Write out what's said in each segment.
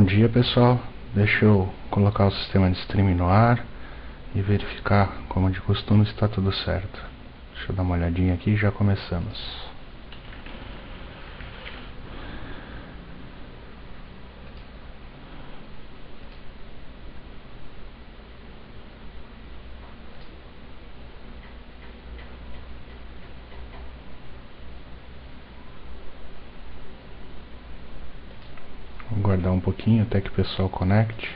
Bom dia, pessoal. Deixa eu colocar o sistema de streaming no ar e verificar, como de costume, se está tudo certo. Deixa eu dar uma olhadinha aqui e já começamos. Vou aguardar um pouquinho até que o pessoal conecte.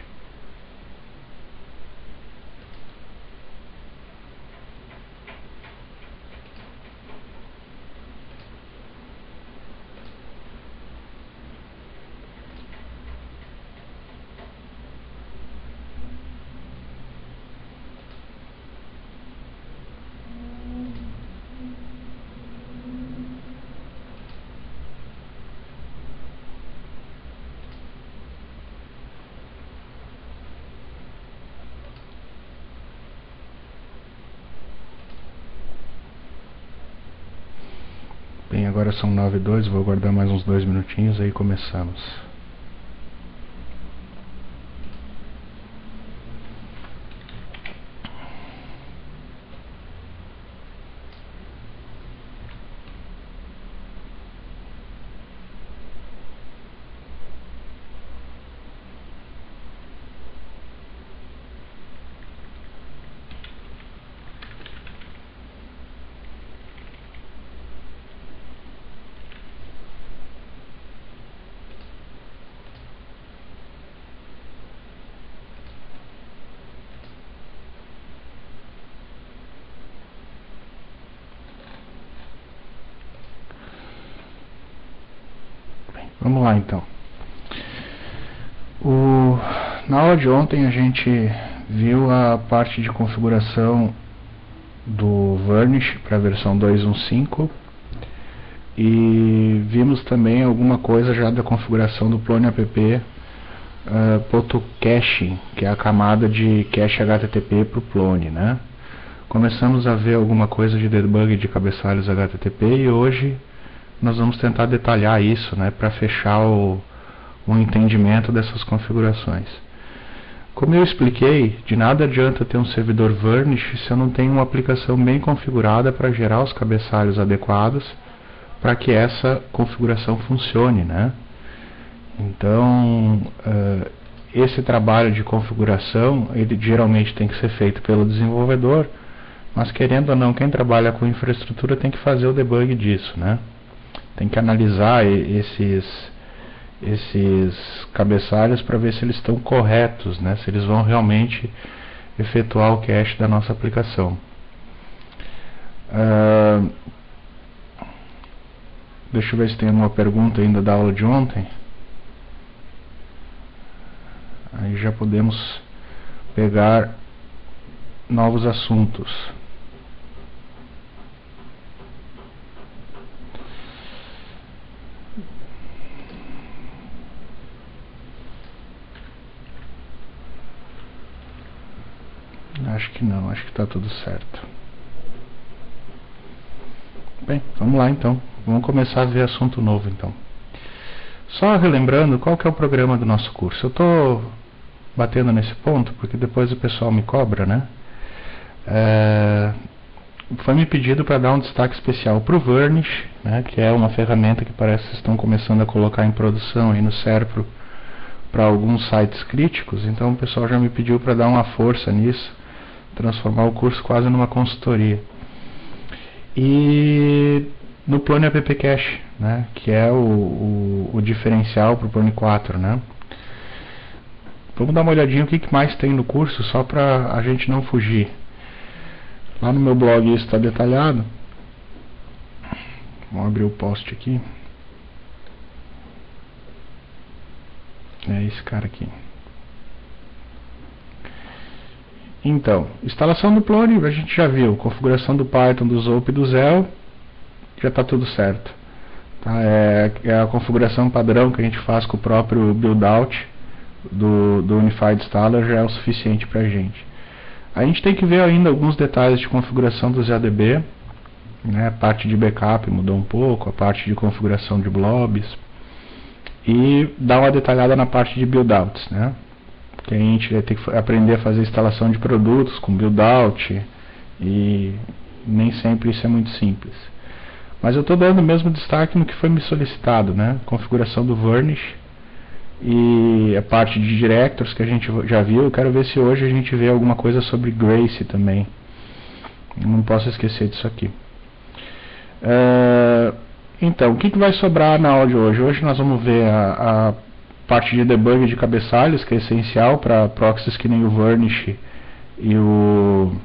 Bem, agora são 9h02, vou aguardar mais uns 2 minutinhos, aí começamos. Vamos lá então. Na aula de ontem a gente viu a parte de configuração do Varnish para a versão 2.1.5 e vimos também alguma coisa já da configuração do Plone app .caching, que é a camada de cache HTTP para o Plone, né? Começamos a ver alguma coisa de debug de cabeçalhos HTTP e hoje nós vamos tentar detalhar isso, né, para fechar o entendimento dessas configurações. Como eu expliquei, de nada adianta ter um servidor Varnish se eu não tenho uma aplicação bem configurada para gerar os cabeçalhos adequados para que essa configuração funcione, né? Então, esse trabalho de configuração, ele geralmente tem que ser feito pelo desenvolvedor, mas querendo ou não, quem trabalha com infraestrutura tem que fazer o debug disso, né? Tem que analisar esses cabeçalhos para ver se eles estão corretos, né? Se eles vão realmente efetuar o cache da nossa aplicação. Deixa eu ver se tem alguma pergunta ainda da aula de ontem. Aí já podemos pegar novos assuntos. Acho que não, acho que está tudo certo. Bem, vamos lá então. Vamos começar a ver assunto novo então. Só relembrando, qual que é o programa do nosso curso? Eu estou batendo nesse ponto porque depois o pessoal me cobra, né? Foi me pedido para dar um destaque especial para o Varnish, né, que é uma ferramenta que parece que estão começando a colocar em produção aí no Serpro para alguns sites críticos. Então o pessoal já me pediu para dar uma força nisso, transformar o curso quase numa consultoria. E no Plone app cache, né, que é o diferencial para o Plone 4, né? Vamos dar uma olhadinha o que mais tem no curso, só para a gente não fugir. Lá no meu blog isso está detalhado. Vamos abrir o post aqui. É esse cara aqui. Então, instalação do Plone, a gente já viu. Configuração do Python, do Zope e do Zel. Já está tudo certo. Tá? É a configuração padrão que a gente faz com o próprio build-out do Unified Installer, já é o suficiente para a gente. A gente tem que ver ainda alguns detalhes de configuração do ZADB, né? A parte de backup mudou um pouco, a parte de configuração de blobs. e dar uma detalhada na parte de build-outs, né? Que a gente vai ter que aprender a fazer instalação de produtos com build-out, e nem sempre isso é muito simples. Mas eu estou dando mesmo destaque no que foi me solicitado, né? Configuração do Varnish e a parte de Directors que a gente já viu. Eu quero ver se hoje a gente vê alguma coisa sobre Grace também. Não posso esquecer disso aqui. Então, o que vai sobrar na aula de hoje? Hoje nós vamos ver a parte de debug de cabeçalhos, que é essencial para proxies que nem o Varnish e o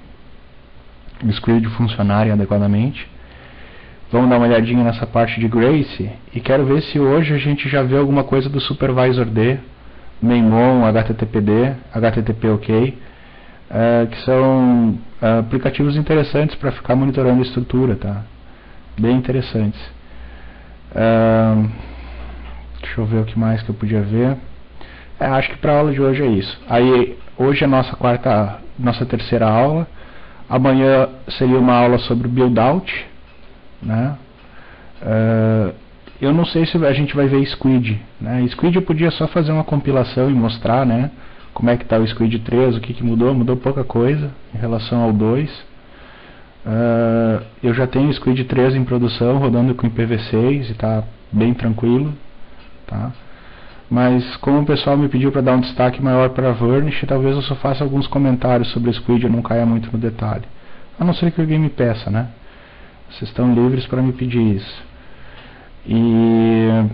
Squid funcionarem adequadamente. Vamos dar uma olhadinha nessa parte de Grace e quero ver se hoje a gente já vê alguma coisa do Supervisor D, Mainmon, HTTPD, HTTP-OK, que são aplicativos interessantes para ficar monitorando a estrutura, tá? Bem interessantes. Deixa eu ver o que mais que eu podia ver. Acho que para a aula de hoje é isso. Aí, hoje é nossa terceira aula. Amanhã seria uma aula sobre build-out, né? Eu não sei se a gente vai ver Squid, né? Squid eu podia só fazer uma compilação e mostrar, né, como é que está o Squid 3, o que mudou. Mudou pouca coisa em relação ao 2. Eu já tenho o Squid 3 em produção, rodando com IPv6 e está bem tranquilo, tá? Mas como o pessoal me pediu para dar um destaque maior para Varnish, talvez eu só faça alguns comentários sobre o Squid e não caia muito no detalhe. A não ser que alguém me peça, né? Vocês estão livres para me pedir isso. E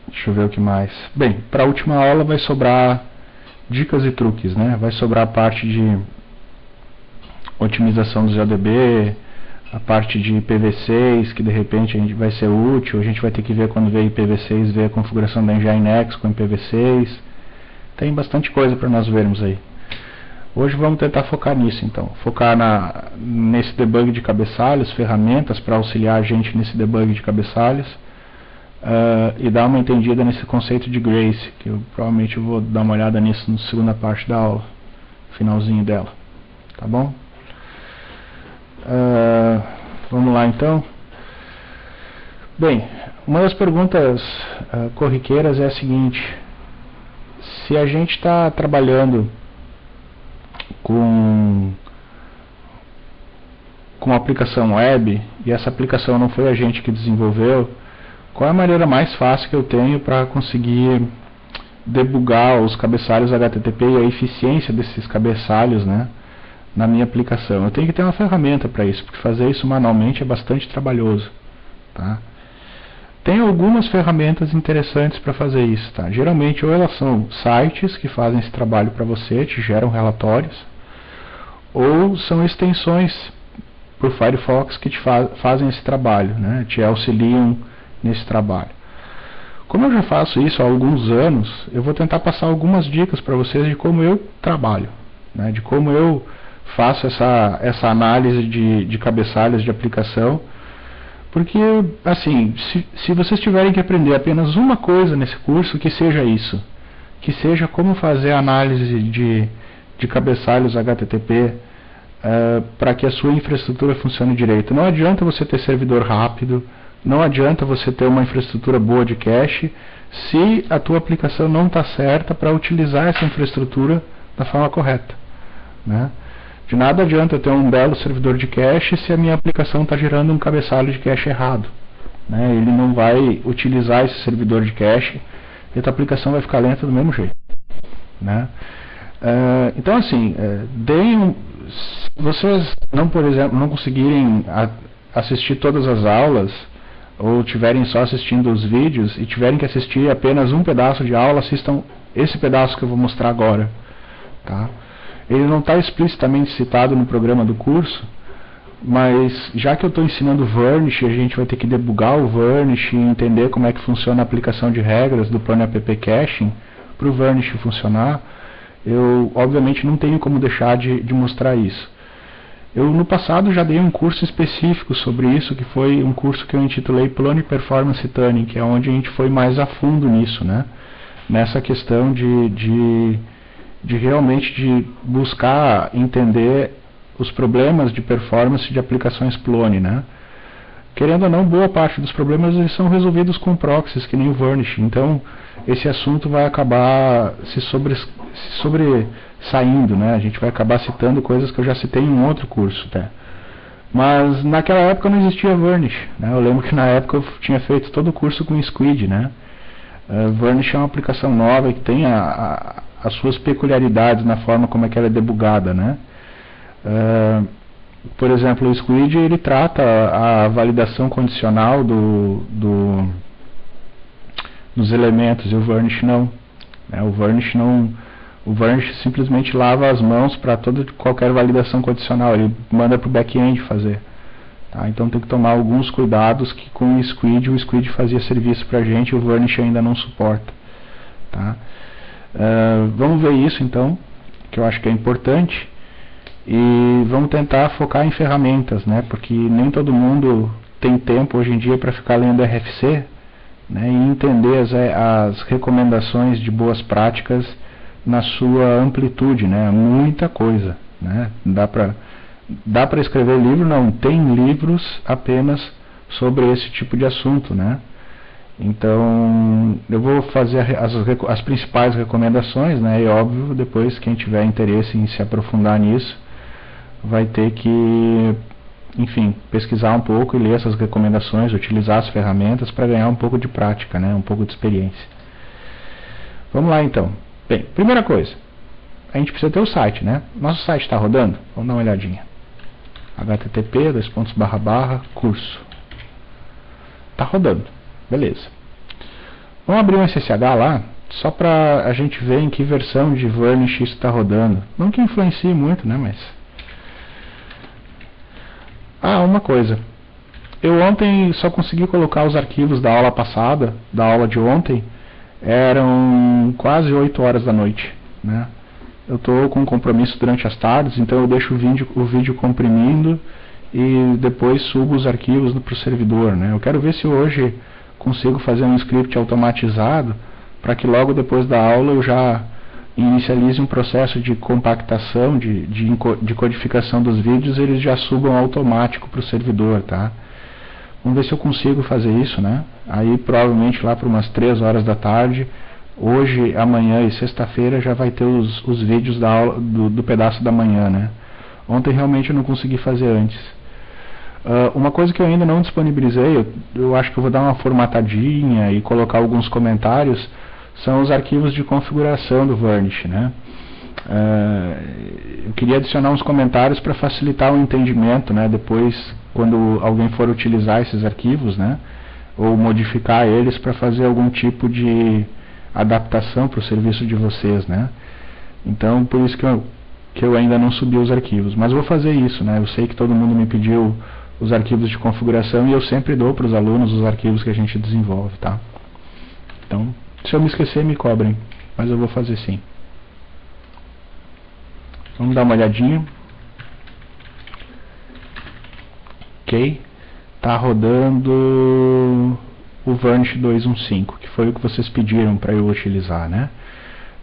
deixa eu ver o que mais. Bem, para a última aula vai sobrar dicas e truques, né? Vai sobrar a parte de otimização do JDB, a parte de IPv6, que de repente a gente vai ser útil. A gente vai ter que ver quando ver IPv6, ver a configuração da Nginx com IPv6. Tem bastante coisa para nós vermos aí. Hoje vamos tentar focar nisso, então. Focar nesse debug de cabeçalhos, ferramentas para auxiliar a gente nesse debug de cabeçalhos, e dar uma entendida nesse conceito de Grace, que eu provavelmente vou dar uma olhada nisso na segunda parte da aula, finalzinho dela. Tá bom? Vamos lá, então. Bem, uma das perguntas corriqueiras é a seguinte: se a gente está trabalhando com uma aplicação web e essa aplicação não foi a gente que desenvolveu, qual é a maneira mais fácil que eu tenho para conseguir debugar os cabeçalhos HTTP e a eficiência desses cabeçalhos, né, na minha aplicação? Eu tenho que ter uma ferramenta para isso, porque fazer isso manualmente é bastante trabalhoso, tá? Tem algumas ferramentas interessantes para fazer isso, tá? Geralmente ou elas são sites que fazem esse trabalho para você, te geram relatórios, ou são extensões por Firefox que te fazem esse trabalho, né? Te auxiliam nesse trabalho. Como eu já faço isso há alguns anos, eu vou tentar passar algumas dicas para vocês de como eu trabalho, né? De como eu faço essa análise de cabeçalhos de aplicação. Porque, assim, se vocês tiverem que aprender apenas uma coisa nesse curso, que seja isso. Que seja como fazer a análise de cabeçalhos HTTP para que a sua infraestrutura funcione direito. Não adianta você ter servidor rápido, não adianta você ter uma infraestrutura boa de cache, se a tua aplicação não está certa para utilizar essa infraestrutura da forma correta, né? De nada adianta eu ter um belo servidor de cache se a minha aplicação está gerando um cabeçalho de cache errado, né? Ele não vai utilizar esse servidor de cache e a tua aplicação vai ficar lenta do mesmo jeito, né? Então, assim, se vocês não, por exemplo, não conseguirem assistir todas as aulas, ou tiverem só assistindo os vídeos e tiverem que assistir apenas um pedaço de aula, assistam esse pedaço que eu vou mostrar agora, tá? Ele não está explicitamente citado no programa do curso, mas já que eu estou ensinando Varnish, a gente vai ter que debugar o Varnish e entender como é que funciona a aplicação de regras do plano app caching para o Varnish funcionar. Eu, obviamente, não tenho como deixar de mostrar isso. Eu, no passado, já dei um curso específico sobre isso, que foi um curso que eu intitulei Plone Performance Tuning, que é onde a gente foi mais a fundo nisso, né? Nessa questão de realmente buscar entender os problemas de performance de aplicações Plone, né? querendo ou não, boa parte dos problemas eles são resolvidos com proxies, que nem o Varnish. Então, esse assunto vai acabar se sobressaindo, né? A gente vai acabar citando coisas que eu já citei em um outro curso, tá? Mas naquela época não existia Varnish, né? Eu lembro que na época eu tinha feito todo o curso com Squid, né? Varnish é uma aplicação nova que tem as suas peculiaridades na forma como é que ela é debugada, né? Por exemplo, o Squid ele trata a validação condicional dos elementos e o Varnish não, né? O Varnish simplesmente lava as mãos para qualquer validação condicional, ele manda para o back-end fazer. Tá? Então tem que tomar alguns cuidados que com o Squid fazia serviço para a gente e o Varnish ainda não suporta. Tá? Vamos ver isso então, que eu acho que é importante, e vamos tentar focar em ferramentas, né? Porque nem todo mundo tem tempo hoje em dia para ficar lendo RFC, né? E entender as recomendações de boas práticas na sua amplitude, né? Muita coisa, né? Dá para escrever livro? Não, tem livros apenas sobre esse tipo de assunto, né? Então, eu vou fazer as principais recomendações, né? E óbvio, depois quem tiver interesse em se aprofundar nisso, vai ter que, enfim, pesquisar um pouco e ler essas recomendações, utilizar as ferramentas para ganhar um pouco de prática, né? Um pouco de experiência. Vamos lá então. Bem, primeira coisa, a gente precisa ter o site, né? Nosso site está rodando? Vamos dar uma olhadinha. http://curso. Está rodando, beleza. Vamos abrir um SSH lá, só para a gente ver em que versão de Varnish isso está rodando. Não que influencie muito, né? Mas... uma coisa. Eu ontem só consegui colocar os arquivos da aula passada, da aula de ontem. Eram quase 8 horas da noite, né? Eu estou com um compromisso durante as tardes, então eu deixo o vídeo comprimindo e depois subo os arquivos para o servidor, né? Eu quero ver se hoje consigo fazer um script automatizado para que logo depois da aula eu já inicialize um processo de compactação, de codificação dos vídeos, e eles já subam automático para o servidor, tá? Vamos ver se eu consigo fazer isso, né? Aí provavelmente lá por umas 3 horas da tarde, hoje, amanhã e sexta-feira já vai ter os vídeos da aula, do pedaço da manhã, né? Ontem realmente eu não consegui fazer antes. Uma coisa que eu ainda não disponibilizei, eu acho que eu vou dar uma formatadinha e colocar alguns comentários, são os arquivos de configuração do Varnish, né? Eu queria adicionar uns comentários para facilitar o entendimento, né? Depois, quando alguém for utilizar esses arquivos, né? Ou modificar eles para fazer algum tipo de adaptação para o serviço de vocês, né? Então, por isso que eu ainda não subi os arquivos, mas vou fazer isso, né? Eu sei que todo mundo me pediu os arquivos de configuração e eu sempre dou para os alunos os arquivos que a gente desenvolve, tá? Então, se eu me esquecer, me cobrem, mas eu vou fazer sim. Vamos dar uma olhadinha. Ok. Tá rodando o Varnish 215, que foi o que vocês pediram para eu utilizar, né?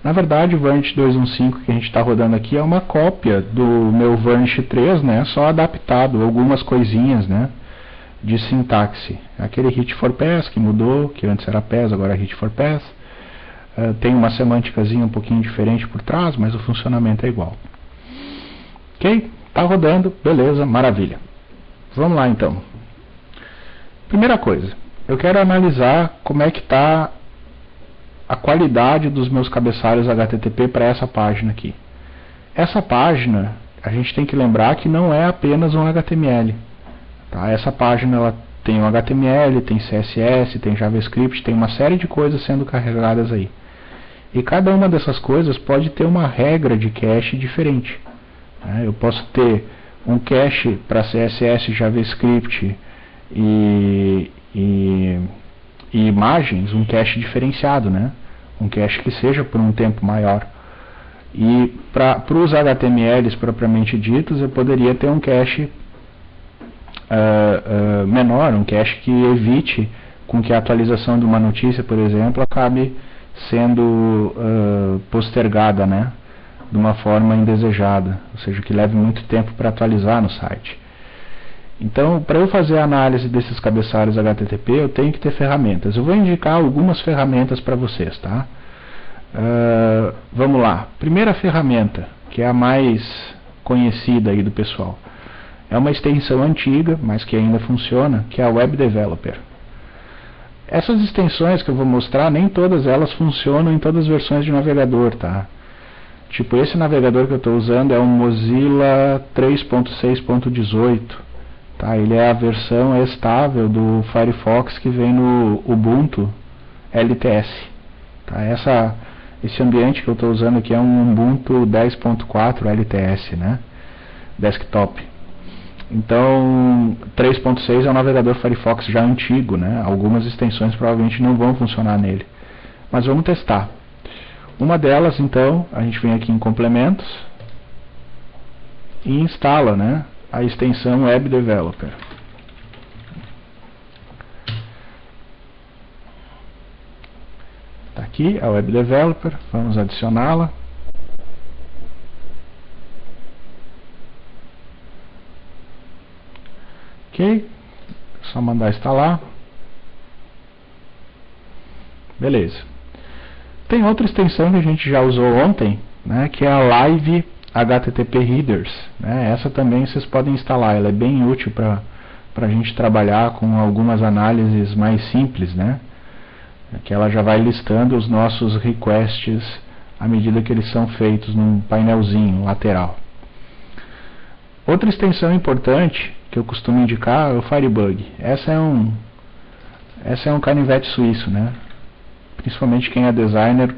Na verdade, o Varnish 215 que a gente está rodando aqui é uma cópia do meu Varnish 3, né? Só adaptado, algumas coisinhas, né? De sintaxe. Aquele hit for pass que mudou, que antes era pass, agora é hit for pass. Tem uma semânticazinha um pouquinho diferente por trás, mas o funcionamento é igual. Ok? Tá rodando, beleza, maravilha. Vamos lá então. Primeira coisa, eu quero analisar como é que está a qualidade dos meus cabeçalhos HTTP para essa página aqui. Essa página, a gente tem que lembrar que não é apenas um HTML. Tá? Essa página ela tem um HTML, tem CSS, tem JavaScript, tem uma série de coisas sendo carregadas aí. E cada uma dessas coisas pode ter uma regra de cache diferente. Eu posso ter um cache para CSS, JavaScript e imagens, um cache diferenciado, né? Um cache que seja por um tempo maior. E para os HTMLs propriamente ditos, eu poderia ter um cache menor, um cache que evite com que a atualização de uma notícia, por exemplo, acabe sendo postergada, né? De uma forma indesejada, ou seja, que leve muito tempo para atualizar no site. Então, para eu fazer a análise desses cabeçalhos HTTP, eu tenho que ter ferramentas. Eu vou indicar algumas ferramentas para vocês, tá? Vamos lá. Primeira ferramenta, que é a mais conhecida aí do pessoal. É uma extensão antiga, mas que ainda funciona, que é a Web Developer. Essas extensões que eu vou mostrar, nem todas elas funcionam em todas as versões de navegador, tá? Tipo, esse navegador que eu estou usando é um Mozilla 3.6.18. Tá, ele é a versão estável do Firefox que vem no Ubuntu LTS. Tá, esse ambiente que eu estou usando aqui é um Ubuntu 10.4 LTS, né? Desktop. Então, 3.6 é um navegador Firefox já antigo, né? Algumas extensões provavelmente não vão funcionar nele. Mas vamos testar. Uma delas, então, a gente vem aqui em complementos e instala, né, a extensão Web Developer. Está aqui a Web Developer, vamos adicioná-la. Ok, só mandar instalar. Beleza. Tem outra extensão que a gente já usou ontem, né, que é a Live HTTP Headers, né? Essa também vocês podem instalar, ela é bem útil para a gente trabalhar com algumas análises mais simples, né? Que ela já vai listando os nossos requests à medida que eles são feitos num painelzinho lateral. Outra extensão importante que eu costumo indicar é o Firebug. Essa é um canivete suíço, né? Principalmente quem é designer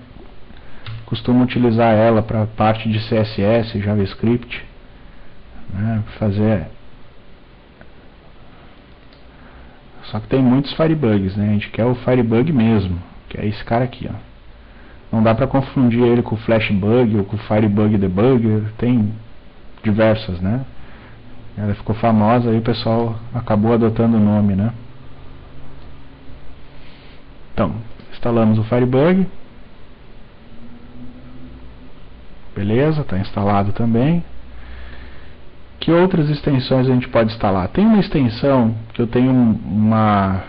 costuma utilizar ela para parte de CSS, JavaScript, né, fazer. Só que tem muitos Firebugs, né? A gente quer o Firebug mesmo, que é esse cara aqui, ó. Não dá para confundir ele com o Flashbug ou com o Firebug Debugger, tem diversas, né? Ela ficou famosa e o pessoal acabou adotando o nome, né? Então, instalamos o Firebug. Beleza, está instalado também. Que outras extensões a gente pode instalar? Tem uma extensão que eu tenho uma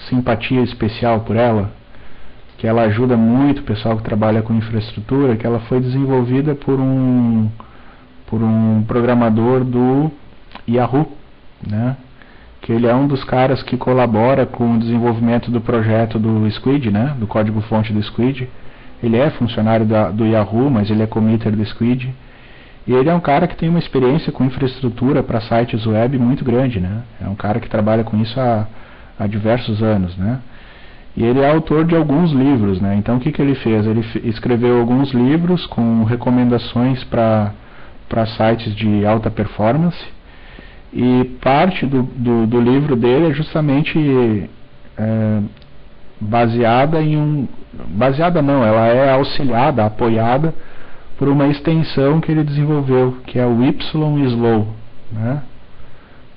simpatia especial por ela, que ela ajuda muito o pessoal que trabalha com infraestrutura, que ela foi desenvolvida por um programador do Yahoo, né? Que ele é um dos caras que colabora com o desenvolvimento do projeto do Squid, né? Do código-fonte do Squid. Ele é funcionário do Yahoo, mas ele é committer do Squid. E ele é um cara que tem uma experiência com infraestrutura para sites web muito grande, né? É um cara que trabalha com isso há diversos anos, né? E ele é autor de alguns livros, né? Então o que ele fez? Ele escreveu alguns livros com recomendações para sites de alta performance. E parte do livro dele é justamente baseada não, ela é auxiliada, apoiada por uma extensão que ele desenvolveu, que é o YSlow, né?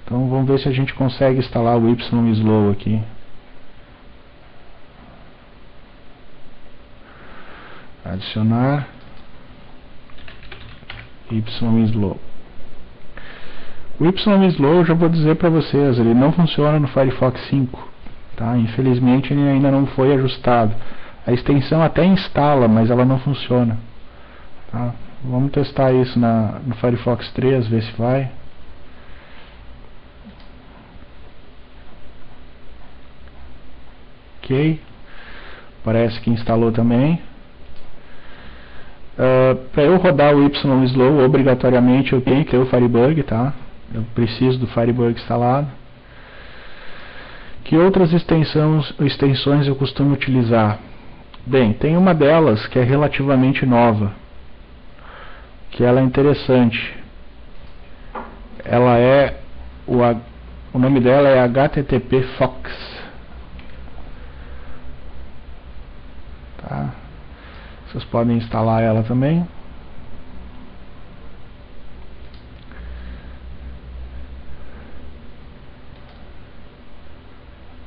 Então vamos ver se a gente consegue instalar o YSlow aqui. Adicionar YSlow. O YSlow, eu já vou dizer para vocês, ele não funciona no Firefox 5. Tá? Infelizmente ele ainda não foi ajustado. A extensão até instala, mas ela não funciona. Tá? Vamos testar isso no Firefox 3, ver se vai. Ok. Parece que instalou também. Para eu rodar o YSlow, obrigatoriamente eu tenho que ter o Firebug, tá? Eu preciso do Firebug instalado. Que outras extensões eu costumo utilizar? Bem, tem uma delas que é relativamente nova, que ela é interessante. Ela é o nome dela é HTTP Fox. Tá? Vocês podem instalar ela também.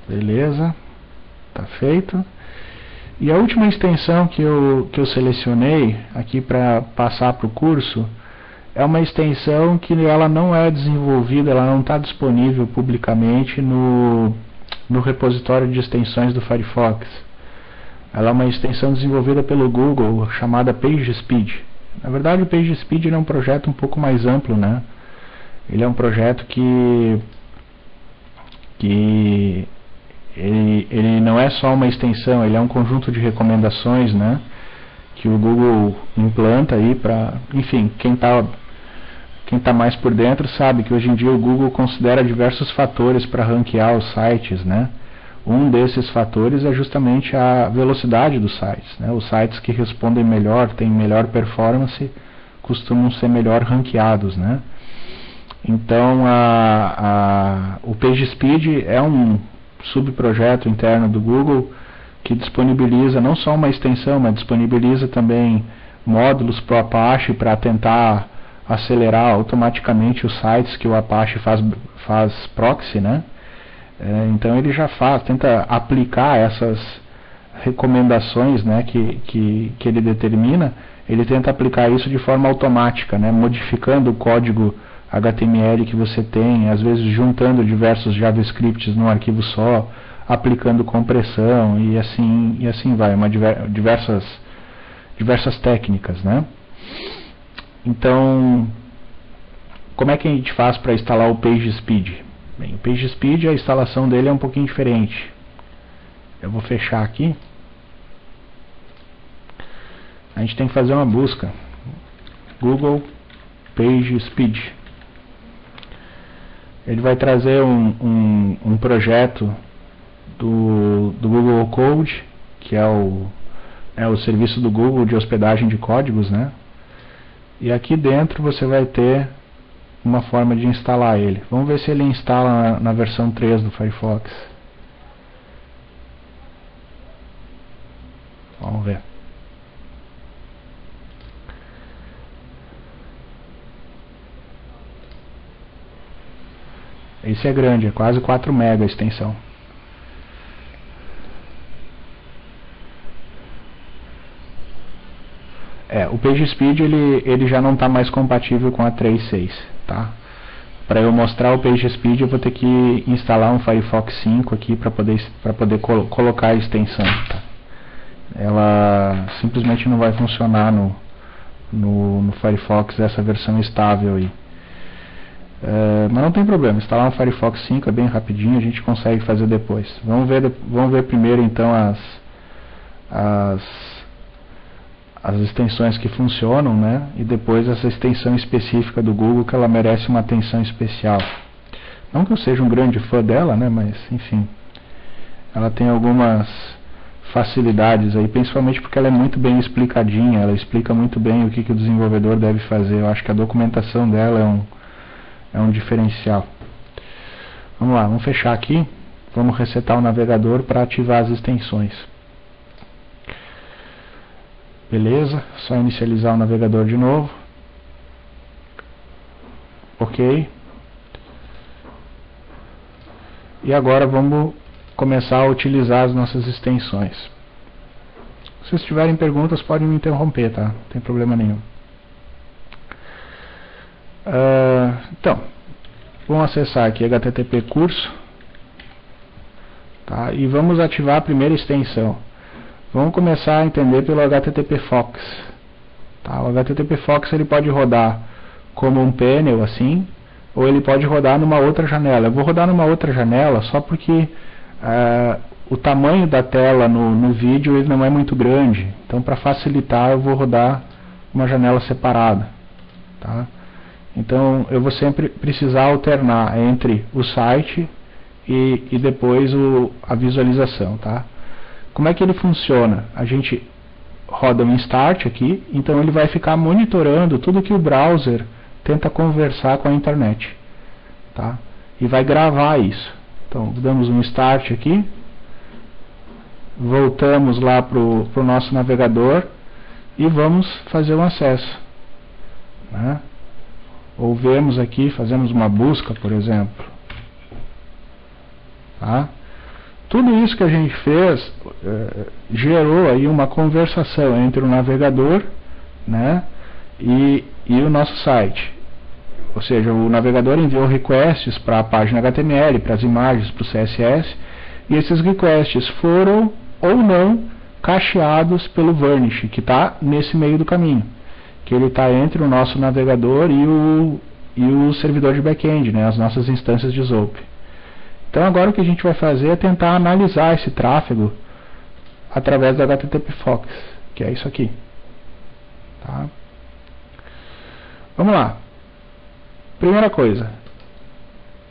Beleza, tá feito. E a última extensão que eu selecionei aqui para passar para o curso é uma extensão que ela não é desenvolvida, ela não está disponível publicamente no repositório de extensões do Firefox. Ela é uma extensão desenvolvida pelo Google chamada PageSpeed. Na verdade, o PageSpeed é um projeto um pouco mais amplo, né? Ele é um projeto que ele não é só uma extensão, ele é um conjunto de recomendações, né? Que o Google implanta aí para, enfim, quem tá mais por dentro sabe que hoje em dia o Google considera diversos fatores para ranquear os sites, né? Um desses fatores é justamente a velocidade dos sites, né? Os sites que respondem melhor, têm melhor performance, costumam ser melhor ranqueados, né? Então o PageSpeed é um subprojeto interno do Google que disponibiliza não só uma extensão, mas disponibiliza também módulos para o Apache para tentar acelerar automaticamente os sites que o Apache faz proxy, né? Então ele já tenta aplicar essas recomendações, né, que ele determina, ele tenta aplicar isso de forma automática, né, modificando o código HTML que você tem, às vezes juntando diversos JavaScripts num arquivo só, aplicando compressão e assim vai, diversas técnicas, né? Então, como é que a gente faz para instalar o PageSpeed? Bem, o PageSpeed, a instalação dele é um pouquinho diferente. Eu vou fechar aqui. A gente tem que fazer uma busca. Google PageSpeed. Ele vai trazer um projeto do Google Code, que é o serviço do Google de hospedagem de códigos, né? E aqui dentro você vai ter uma forma de instalar ele. Vamos ver se ele instala na versão 3 do Firefox. Vamos ver. Esse é grande, é quase 4 MB a extensão. O PageSpeed ele já não está mais compatível com a 3.6, tá? Para eu mostrar o PageSpeed eu vou ter que instalar um Firefox 5 aqui para poder colocar a extensão, tá? Ela simplesmente não vai funcionar no Firefox essa versão estável aí. Mas não tem problema, instalar um Firefox 5 é bem rapidinho, a gente consegue fazer depois. Vamos ver primeiro então as extensões que funcionam, né? E depois essa extensão específica do Google, que ela merece uma atenção especial. Não que eu seja um grande fã dela, né? Mas enfim, ela tem algumas facilidades aí, principalmente porque ela é muito bem explicadinha, ela explica muito bem o que o desenvolvedor deve fazer. Eu acho que a documentação dela é um diferencial. Vamos lá, vamos fechar aqui. Vamos resetar o navegador para ativar as extensões. Beleza, só inicializar o navegador de novo. Ok. E agora vamos começar a utilizar as nossas extensões. Se vocês tiverem perguntas, podem me interromper, tá? Não tem problema nenhum. Então, vamos acessar aqui http curso, tá? E vamos ativar a primeira extensão. Vamos começar a entender pelo HTTP Fox, tá? O HTTP Fox ele pode rodar como um panel assim, ou ele pode rodar numa outra janela. Eu vou rodar numa outra janela só porque o tamanho da tela no vídeo ele não é muito grande. Então, para facilitar, eu vou rodar uma janela separada, tá? Então eu vou sempre precisar alternar entre o site e depois a visualização, tá? Como é que ele funciona? A gente roda um start aqui, então ele vai ficar monitorando tudo que o browser tenta conversar com a internet, tá? E vai gravar isso. Então damos um start aqui, voltamos lá para o nosso navegador e vamos fazer um acesso, né? Ou vemos aqui, fazemos uma busca, por exemplo, tá? Tudo isso que a gente fez gerou aí uma conversação entre o navegador, né, e o nosso site. Ou seja, o navegador enviou requests para a página HTML, para as imagens, para o CSS, e esses requests foram ou não cacheados pelo Varnish, que está nesse meio do caminho, que ele está entre o nosso navegador e o servidor de back-end, né, as nossas instâncias de Zope. Então agora o que a gente vai fazer é tentar analisar esse tráfego através do HTTP Fox, que é isso aqui. Tá? Vamos lá. Primeira coisa,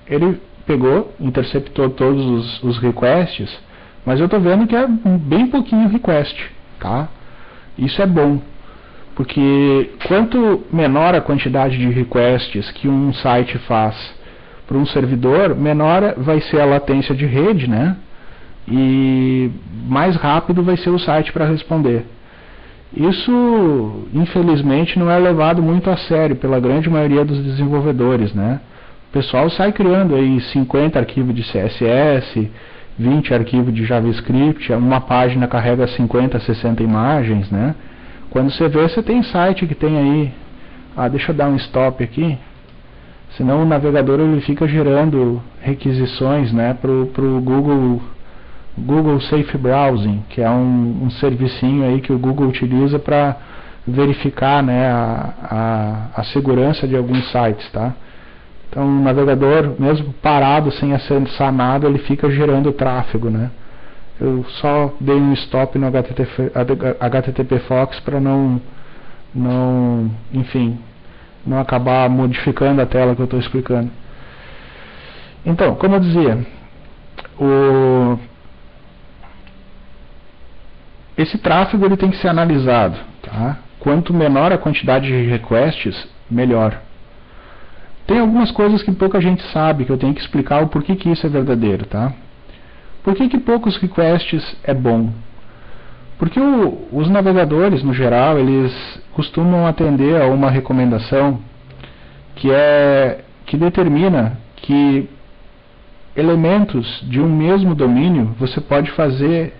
ele pegou, interceptou todos os requests, mas eu estou vendo que é bem pouquinho request, tá? Isso é bom, porque quanto menor a quantidade de requests que um site faz para um servidor, menor vai ser a latência de rede, né? E mais rápido vai ser o site para responder. Isso, infelizmente, não é levado muito a sério pela grande maioria dos desenvolvedores, né? O pessoal sai criando aí 50 arquivos de CSS, 20 arquivos de JavaScript, uma página carrega 50, 60 imagens, né? Quando você vê, você tem site que tem aí... deixa eu dar um stop aqui. Senão o navegador ele fica gerando requisições, né, para o Google Safe Browsing, que é um servicinho aí que o Google utiliza para verificar, né, a segurança de alguns sites, tá? Então o navegador, mesmo parado, sem acessar nada, ele fica gerando tráfego, né? Eu só dei um stop no HTTP Fox para enfim, não acabar modificando a tela que eu estou explicando. Então, como eu dizia, esse tráfego ele tem que ser analisado, tá? Quanto menor a quantidade de requests, melhor. Tem algumas coisas que pouca gente sabe, que eu tenho que explicar o porquê que isso é verdadeiro, tá? Por que poucos requests é bom? Porque os navegadores, no geral, eles costumam atender a uma recomendação que determina que elementos de um mesmo domínio você pode fazer,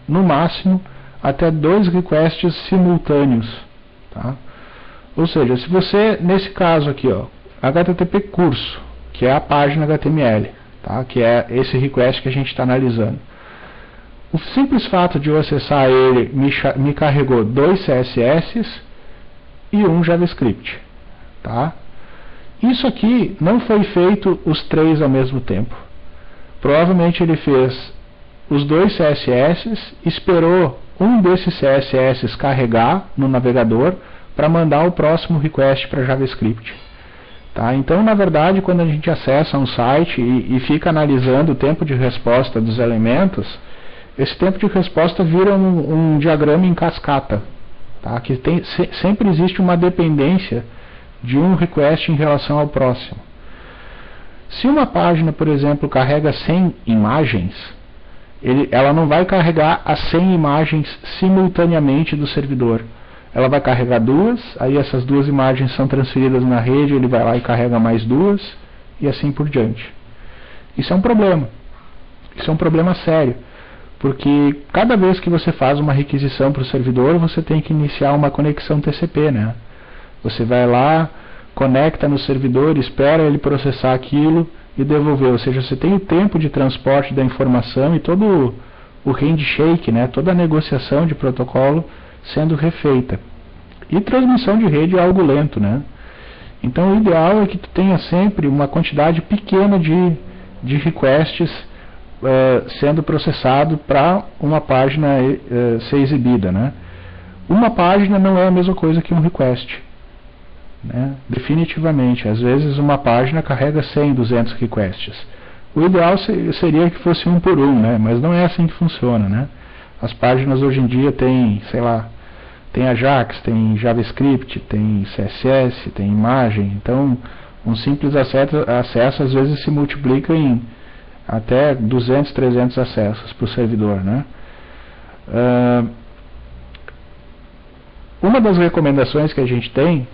no máximo, até 2 requests simultâneos. Tá? Ou seja, se você, nesse caso aqui, ó, HTTP curso, que é a página HTML, tá? Que é esse request que a gente está analisando. O simples fato de eu acessar ele me carregou 2 CSS e um JavaScript. Tá? Isso aqui não foi feito os 3 ao mesmo tempo. Provavelmente ele fez os 2 CSS, esperou um desses CSS carregar no navegador para mandar o próximo request para JavaScript. Tá? Então, na verdade, quando a gente acessa um site e fica analisando o tempo de resposta dos elementos, esse tempo de resposta vira um diagrama em cascata, tá? Que sempre existe uma dependência de um request em relação ao próximo. Se uma página, por exemplo, carrega 100 imagens, ela não vai carregar as 100 imagens simultaneamente do servidor. Ela vai carregar 2, aí essas 2 imagens são transferidas na rede, ele vai lá e carrega mais 2, e assim por diante. Isso é um problema. Isso é um problema sério. Porque cada vez que você faz uma requisição para o servidor, você tem que iniciar uma conexão TCP, né? Você vai lá, conecta no servidor, espera ele processar aquilo e devolver. Ou seja, você tem o tempo de transporte da informação e todo o handshake, né? Toda a negociação de protocolo sendo refeita. E transmissão de rede é algo lento, né? Então o ideal é que tu tenha sempre uma quantidade pequena de requests sendo processado para uma página ser exibida, né? Uma página não é a mesma coisa que um request, né? Definitivamente. Às vezes uma página carrega 100, 200 requests. O ideal seria que fosse um por um, né? Mas não é assim que funciona, né? As páginas hoje em dia têm, sei lá, tem Ajax, tem JavaScript, tem CSS, tem imagem. Então, um simples acesso às vezes se multiplica em até 200, 300 acessos para o servidor, né? Uma das recomendações que a gente tem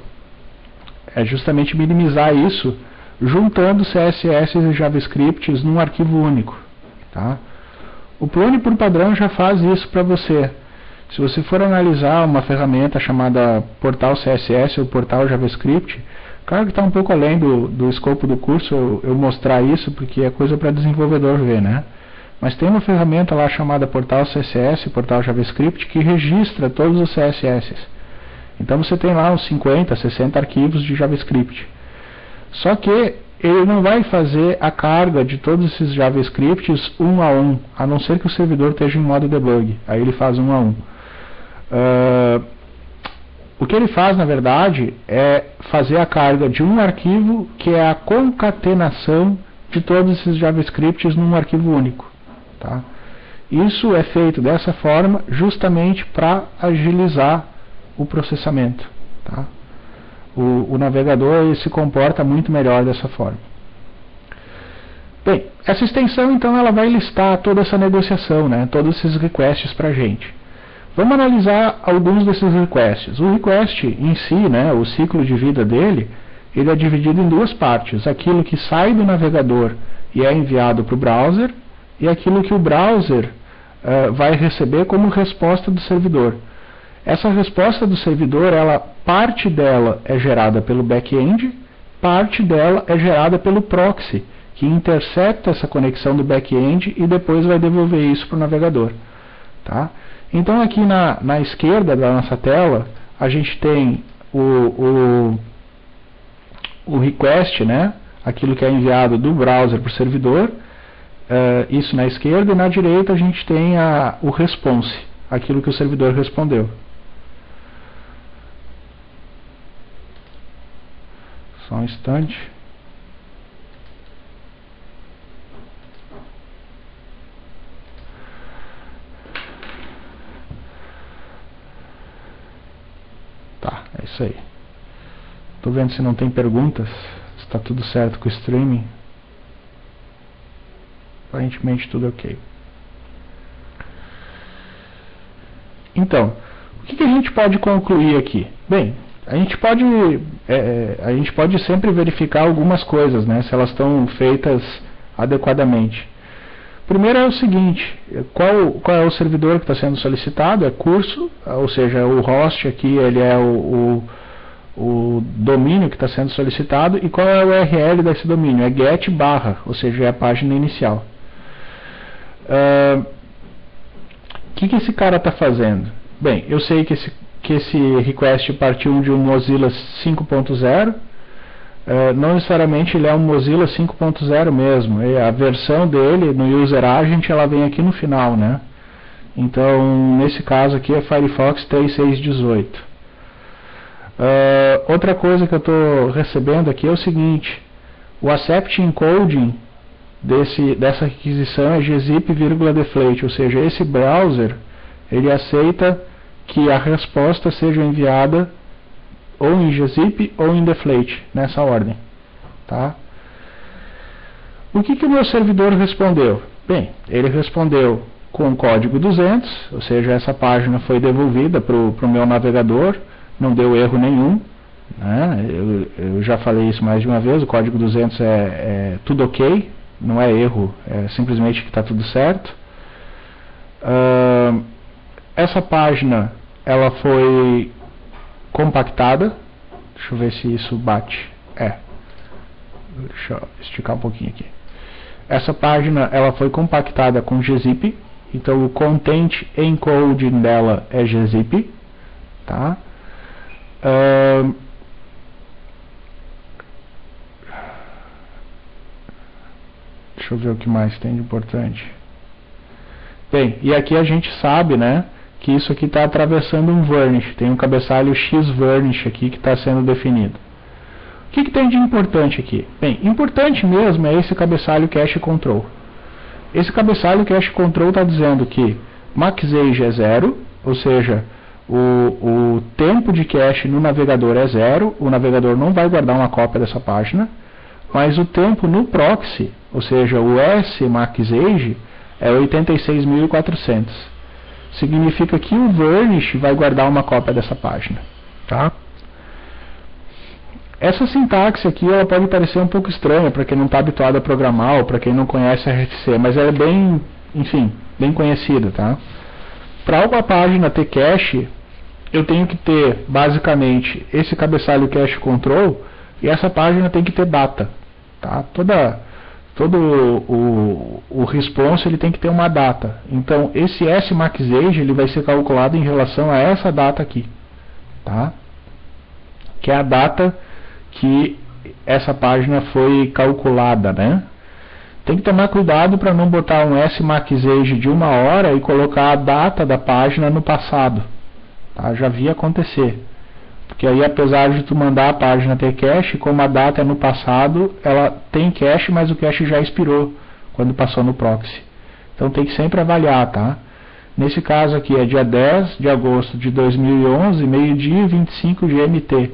é justamente minimizar isso juntando CSS e JavaScripts num arquivo único. Tá? O Plone, por padrão, já faz isso para você. Se você for analisar uma ferramenta chamada Portal CSS ou Portal JavaScript, claro que está um pouco além do escopo do curso eu mostrar isso, porque é coisa para desenvolvedor ver, né? Mas tem uma ferramenta lá chamada Portal CSS, Portal JavaScript, que registra todos os CSS. Então você tem lá uns 50, 60 arquivos de JavaScript. Só que ele não vai fazer a carga de todos esses JavaScripts um a não ser que o servidor esteja em modo debug. Aí ele faz um a um. O que ele faz, na verdade, é fazer a carga de um arquivo que é a concatenação de todos esses JavaScripts num arquivo único. Tá? Isso é feito dessa forma justamente para agilizar o processamento. Tá? O navegador ele se comporta muito melhor dessa forma. Bem, essa extensão então ela vai listar toda essa negociação, né? Todos esses requests para a gente. Vamos analisar alguns desses requests. O request em si, né, o ciclo de vida dele, ele é dividido em duas partes. Aquilo que sai do navegador e é enviado para o browser, e aquilo que o browser vai receber como resposta do servidor. Essa resposta do servidor, parte dela é gerada pelo back-end, parte dela é gerada pelo proxy, que intercepta essa conexão do back-end e depois vai devolver isso para o navegador. Tá? Então aqui na esquerda da nossa tela, a gente tem o request, né? Aquilo que é enviado do browser para o servidor, isso na esquerda, e na direita a gente tem o response, aquilo que o servidor respondeu. Só um instante. Tá, é isso aí. Tô vendo se não tem perguntas, se está tudo certo com o streaming. Aparentemente tudo ok. Então, o que a gente pode concluir aqui? Bem, a gente pode sempre verificar algumas coisas, né, se elas estão feitas adequadamente. Primeiro é o seguinte, qual é o servidor que está sendo solicitado? É curso, ou seja, o host aqui ele é o domínio que está sendo solicitado, e qual é o URL desse domínio? É get /, ou seja, é a página inicial. O que esse cara está fazendo? Bem, eu sei que esse request partiu de um Mozilla 5.0, não necessariamente ele é um Mozilla 5.0 mesmo, a versão dele no user agent ela vem aqui no final, né? Então nesse caso aqui é Firefox 3618. Outra coisa que eu estou recebendo aqui é o seguinte: o accept encoding dessa requisição é gzip, deflate, ou seja, esse browser ele aceita que a resposta seja enviada ou em gzip ou em deflate, nessa ordem. Tá? O que o meu servidor respondeu? Bem, ele respondeu com o código 200, ou seja, essa página foi devolvida para o meu navegador, não deu erro nenhum. Né? Eu já falei isso mais de uma vez, o código 200 é tudo ok, não é erro, é simplesmente que está tudo certo. Essa página ela foi compactada. Deixa eu ver se isso bate. Deixa eu esticar um pouquinho aqui. Essa página ela foi compactada com gzip, então o content encoding dela é gzip, tá? Deixa eu ver o que mais tem de importante. Bem, e aqui a gente sabe, né, que isso aqui está atravessando um varnish, tem um cabeçalho xvarnish aqui que está sendo definido. O que tem de importante aqui? Bem, importante mesmo é esse cabeçalho cache control. Esse cabeçalho cache control está dizendo que maxage é 0, ou seja, o tempo de cache no navegador é 0, o navegador não vai guardar uma cópia dessa página, mas o tempo no proxy, ou seja, o smaxage, é 86.400. Significa que o varnish vai guardar uma cópia dessa página. Tá? Essa sintaxe aqui ela pode parecer um pouco estranha para quem não está habituado a programar ou para quem não conhece RFC, mas ela é bem, enfim, bem conhecida. Tá? Para uma página ter cache, eu tenho que ter basicamente esse cabeçalho cache control e essa página tem que ter data, tá? Todo o response ele tem que ter uma data. Então esse smaxAge ele vai ser calculado em relação a essa data aqui, tá? Que é a data que essa página foi calculada, né? Tem que tomar cuidado para não botar um smaxAge de 1 hora e colocar a data da página no passado, tá? Já vi acontecer. Porque aí, apesar de tu mandar a página ter cache, como a data é no passado, ela tem cache, mas o cache já expirou quando passou no proxy. Então tem que sempre avaliar, tá? Nesse caso aqui é dia 10 de agosto de 2011, meio-dia e 25 GMT.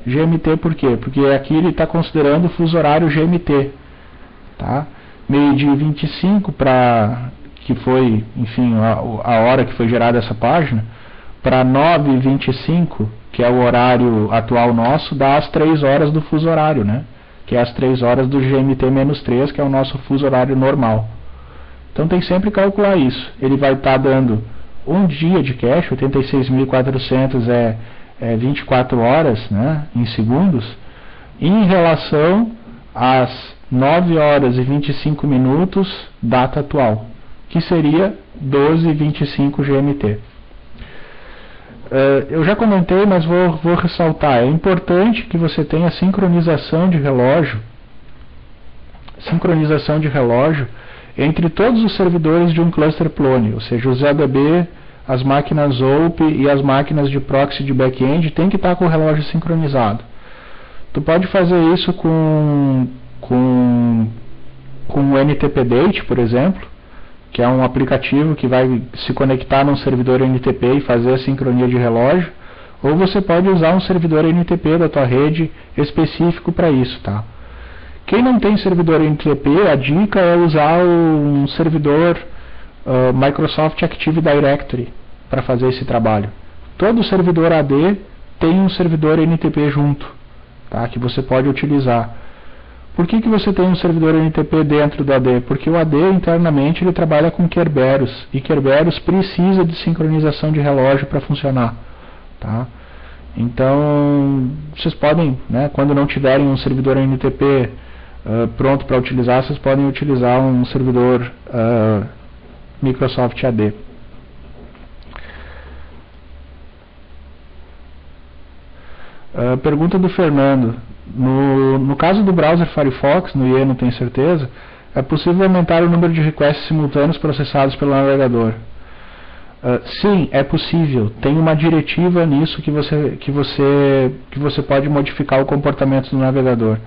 GMT por quê? Porque aqui ele está considerando o fuso horário GMT, tá? Meio-dia e 25 que foi, enfim, a hora que foi gerada essa página, para 9h25, que é o horário atual nosso, dá as 3 horas do fuso horário, né? Que é as 3 horas do GMT-3, que é o nosso fuso horário normal. Então tem que sempre calcular isso. Ele vai estar dando um dia de cache, 86.400 é 24 horas, né, em segundos, em relação às 9 horas e 25 minutos data atual, que seria 12h25 GMT. Eu já comentei, mas vou ressaltar. É importante que você tenha sincronização de relógio entre todos os servidores de um cluster Plone, ou seja, o ZDB, as máquinas OAuth e as máquinas de proxy de back-end tem que estar com o relógio sincronizado. Tu pode fazer isso com o NTP-Date, por exemplo, que é um aplicativo que vai se conectar num servidor NTP e fazer a sincronia de relógio, ou você pode usar um servidor NTP da tua rede específico para isso, tá? Quem não tem servidor NTP, a dica é usar um servidor Microsoft Active Directory para fazer esse trabalho. Todo servidor AD tem um servidor NTP junto, tá? Que você pode utilizar. Por que você tem um servidor NTP dentro do AD? Porque o AD internamente ele trabalha com Kerberos, e Kerberos precisa de sincronização de relógio para funcionar, tá? Então vocês podem, né, quando não tiverem um servidor NTP pronto para utilizar, vocês podem utilizar um servidor Microsoft AD. Pergunta do Fernando. No caso do browser Firefox, no IE não tenho certeza, é possível aumentar o número de requests simultâneos processados pelo navegador? Sim, é possível. Tem uma diretiva nisso que você pode modificar o comportamento do navegador.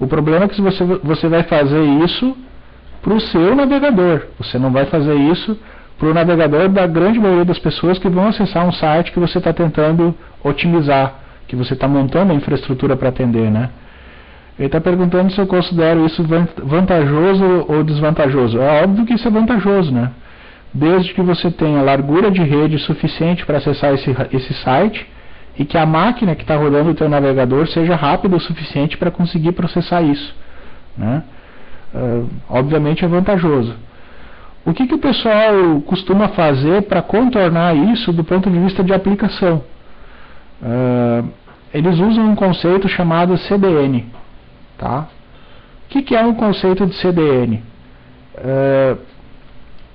O problema é que você vai fazer isso para o seu navegador. Você não vai fazer isso para o navegador da grande maioria das pessoas que vão acessar um site que você está tentando otimizar, que você está montando a infraestrutura para atender, né? Ele está perguntando se eu considero isso vantajoso ou desvantajoso. É óbvio que isso é vantajoso, né? Desde que você tenha largura de rede suficiente para acessar esse site e que a máquina que está rodando o teu navegador seja rápida o suficiente para conseguir processar isso, né? Obviamente é vantajoso. O que o pessoal costuma fazer para contornar isso do ponto de vista de aplicação? Eles usam um conceito chamado CDN, tá? O que é um conceito de CDN?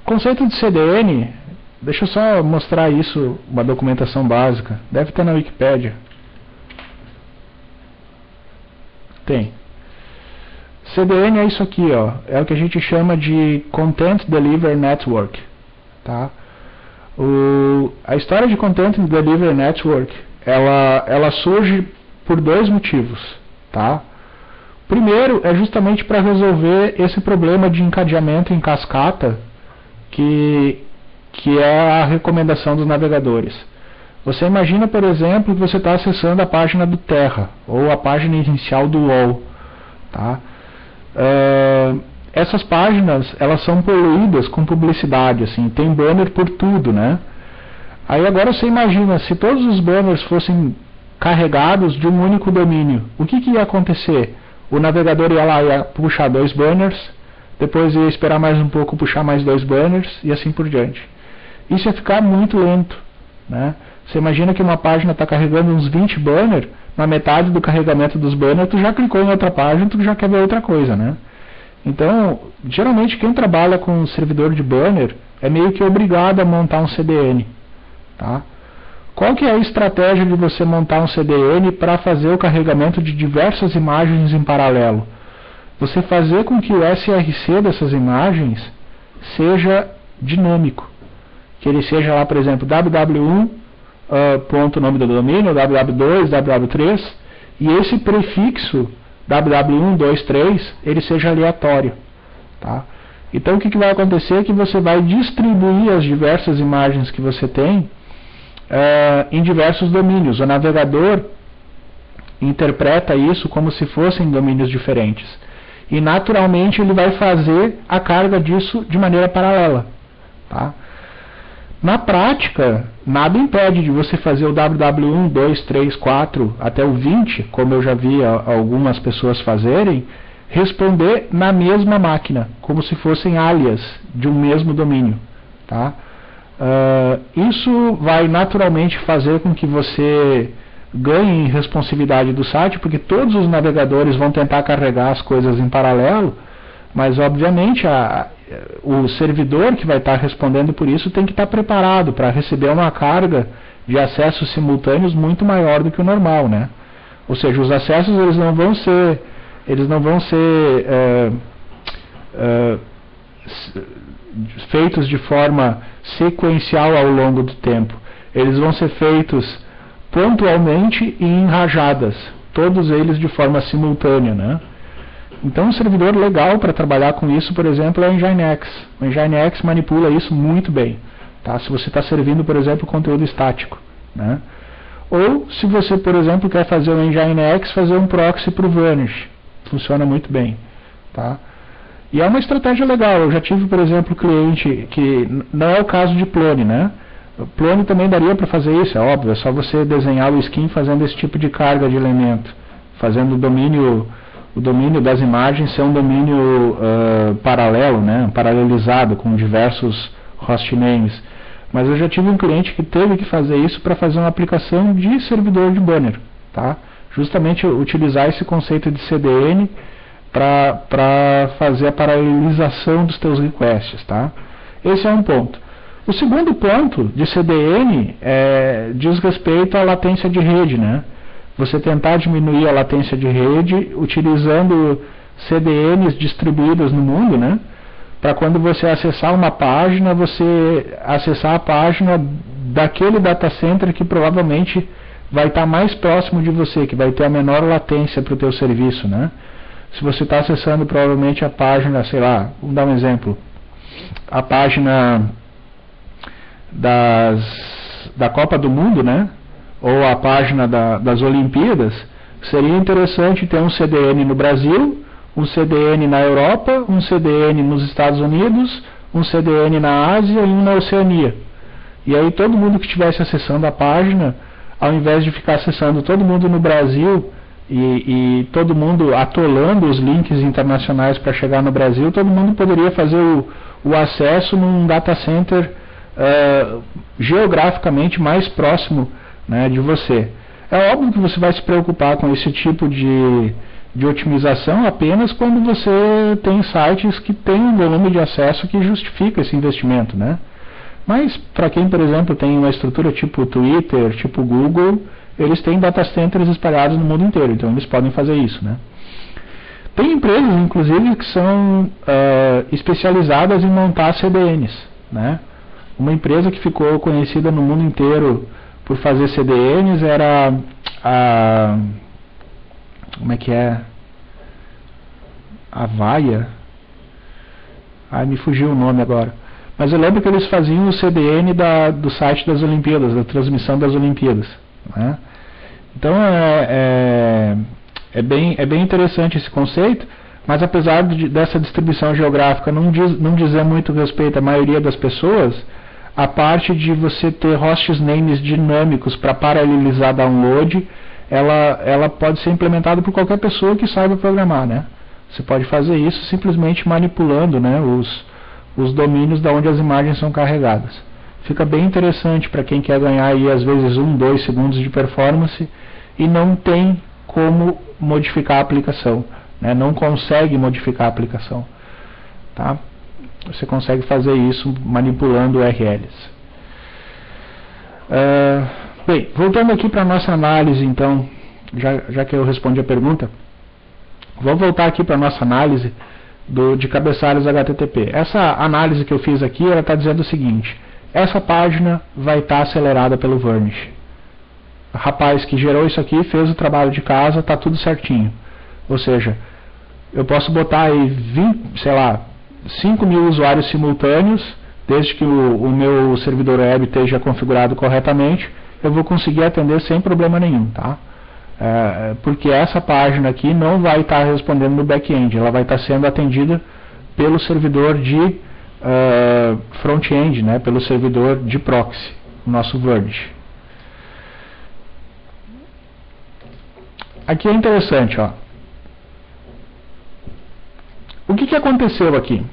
Conceito de CDN, deixa eu só mostrar isso, uma documentação básica, deve ter na Wikipédia. Tem. CDN é isso aqui, ó, é o que a gente chama de Content Delivery Network, tá? A história de Content Delivery Network, ela surge por dois motivos, tá? Primeiro é justamente para resolver esse problema de encadeamento em cascata que é a recomendação dos navegadores. Você imagina, por exemplo, que você está acessando a página do Terra ou a página inicial do UOL, tá? Essas páginas, elas são poluídas com publicidade, assim, tem banner por tudo, né? Aí agora você imagina, se todos os banners fossem carregados de um único domínio, o que ia acontecer? O navegador ia lá, ia puxar 2 banners, depois ia esperar mais um pouco, puxar mais 2 banners e assim por diante. isso ia ficar muito lento, né? Você imagina que uma página está carregando uns 20 banners, na metade do carregamento dos banners tu já clicou em outra página, tu já quer ver outra coisa, né? Então, geralmente quem trabalha com servidor de banner é meio que obrigado a montar um CDN, tá? Qual que é a estratégia de você montar um CDN para fazer o carregamento de diversas imagens em paralelo? Você fazer com que o SRC dessas imagens seja dinâmico. Que ele seja lá, por exemplo, www1, ponto nome do domínio, www2, www3, e esse prefixo www1, 2, 3, ele seja aleatório. Tá? Então o que vai acontecer é que você vai distribuir as diversas imagens que você tem em diversos domínios. O navegador interpreta isso como se fossem domínios diferentes. E naturalmente ele vai fazer a carga disso de maneira paralela. Tá? Na prática, nada impede de você fazer o www1, 2, 3, 4 até o 20, como eu já vi algumas pessoas fazerem, responder na mesma máquina, como se fossem alias de um mesmo domínio. Tá? Isso vai naturalmente fazer com que você ganhe em responsividade do site, porque todos os navegadores vão tentar carregar as coisas em paralelo, mas obviamente o servidor que vai estar respondendo por isso tem que estar preparado para receber uma carga de acessos simultâneos muito maior do que o normal, né? Ou seja, os acessos eles não vão ser feitos de forma sequencial ao longo do tempo. Eles vão ser feitos pontualmente e em rajadas, todos eles de forma simultânea, né? Então um servidor legal para trabalhar com isso, por exemplo, é o Nginx. O Nginx manipula isso muito bem, tá? Se você está servindo, por exemplo, conteúdo estático, né? Ou se você, por exemplo, quer fazer o Nginx, fazer um proxy para o Vanish, funciona muito bem, tá? E é uma estratégia legal. Eu já tive, por exemplo, cliente que não é o caso de Plone, né? O Plone também daria para fazer isso, é óbvio, é só você desenhar o skin fazendo esse tipo de carga de elemento, fazendo o domínio das imagens ser um domínio paralelo, né? Paralelizado com diversos hostnames. Mas eu já tive um cliente que teve que fazer isso para fazer uma aplicação de servidor de banner, tá? Justamente utilizar esse conceito de CDN para fazer a paralelização dos teus requests, tá? Esse é um ponto. O segundo ponto de CDN diz respeito à latência de rede, né? Você tentar diminuir a latência de rede utilizando CDNs distribuídos no mundo, né? Para quando você acessar uma página, você acessar a página daquele data center que provavelmente vai estar mais próximo de você, que vai ter a menor latência para o teu serviço, né? Se você está acessando provavelmente a página, sei lá, vamos dar um exemplo, a página da Copa do Mundo, né? Ou a página das Olimpíadas, seria interessante ter um CDN no Brasil, um CDN na Europa, um CDN nos Estados Unidos, um CDN na Ásia e um na Oceania. E aí todo mundo que estivesse acessando a página, ao invés de ficar acessando todo mundo no Brasil e todo mundo atolando os links internacionais para chegar no Brasil, todo mundo poderia fazer o acesso num data center geograficamente mais próximo, né, de você. É óbvio que você vai se preocupar com esse tipo de otimização apenas quando você tem sites que têm um volume de acesso que justifica esse investimento, né? Mas para quem, por exemplo, tem uma estrutura tipo Twitter, tipo Google, eles têm data centers espalhados no mundo inteiro, então eles podem fazer isso, né? Tem empresas, inclusive, que são especializadas em montar CDNs, né? Uma empresa que ficou conhecida no mundo inteiro por fazer CDNs era a... como é que é? Avaya? Me fugiu o nome agora. Mas eu lembro que eles faziam o CDN do site das Olimpíadas, da transmissão das Olimpíadas, né? Então é bem interessante esse conceito, mas apesar dessa distribuição geográfica não dizer muito respeito à maioria das pessoas, a parte de você ter hostnames dinâmicos para paralelizar download, ela pode ser implementada por qualquer pessoa que saiba programar, né? Você pode fazer isso simplesmente manipulando, né, os domínios da onde as imagens são carregadas. Fica bem interessante para quem quer ganhar aí, às vezes 1, 2 segundos de performance e não tem como modificar a aplicação, né? Não consegue modificar a aplicação, tá? Você consegue fazer isso manipulando URLs. Bem, voltando aqui para a nossa análise, então, já que eu respondi a pergunta, vou voltar aqui para a nossa análise de cabeçalhos HTTP. Essa análise que eu fiz aqui, ela está dizendo o seguinte: essa página vai estar acelerada pelo Varnish. O rapaz que gerou isso aqui fez o trabalho de casa, está tudo certinho. Ou seja, eu posso botar aí 5 mil usuários simultâneos, desde que o meu servidor web esteja configurado corretamente, eu vou conseguir atender sem problema nenhum, tá? Porque essa página aqui não vai estar respondendo no back-end, ela vai estar sendo atendida pelo servidor de front-end, né? Pelo servidor de proxy, o nosso Varnish. Aqui é interessante, ó. O que aconteceu aqui?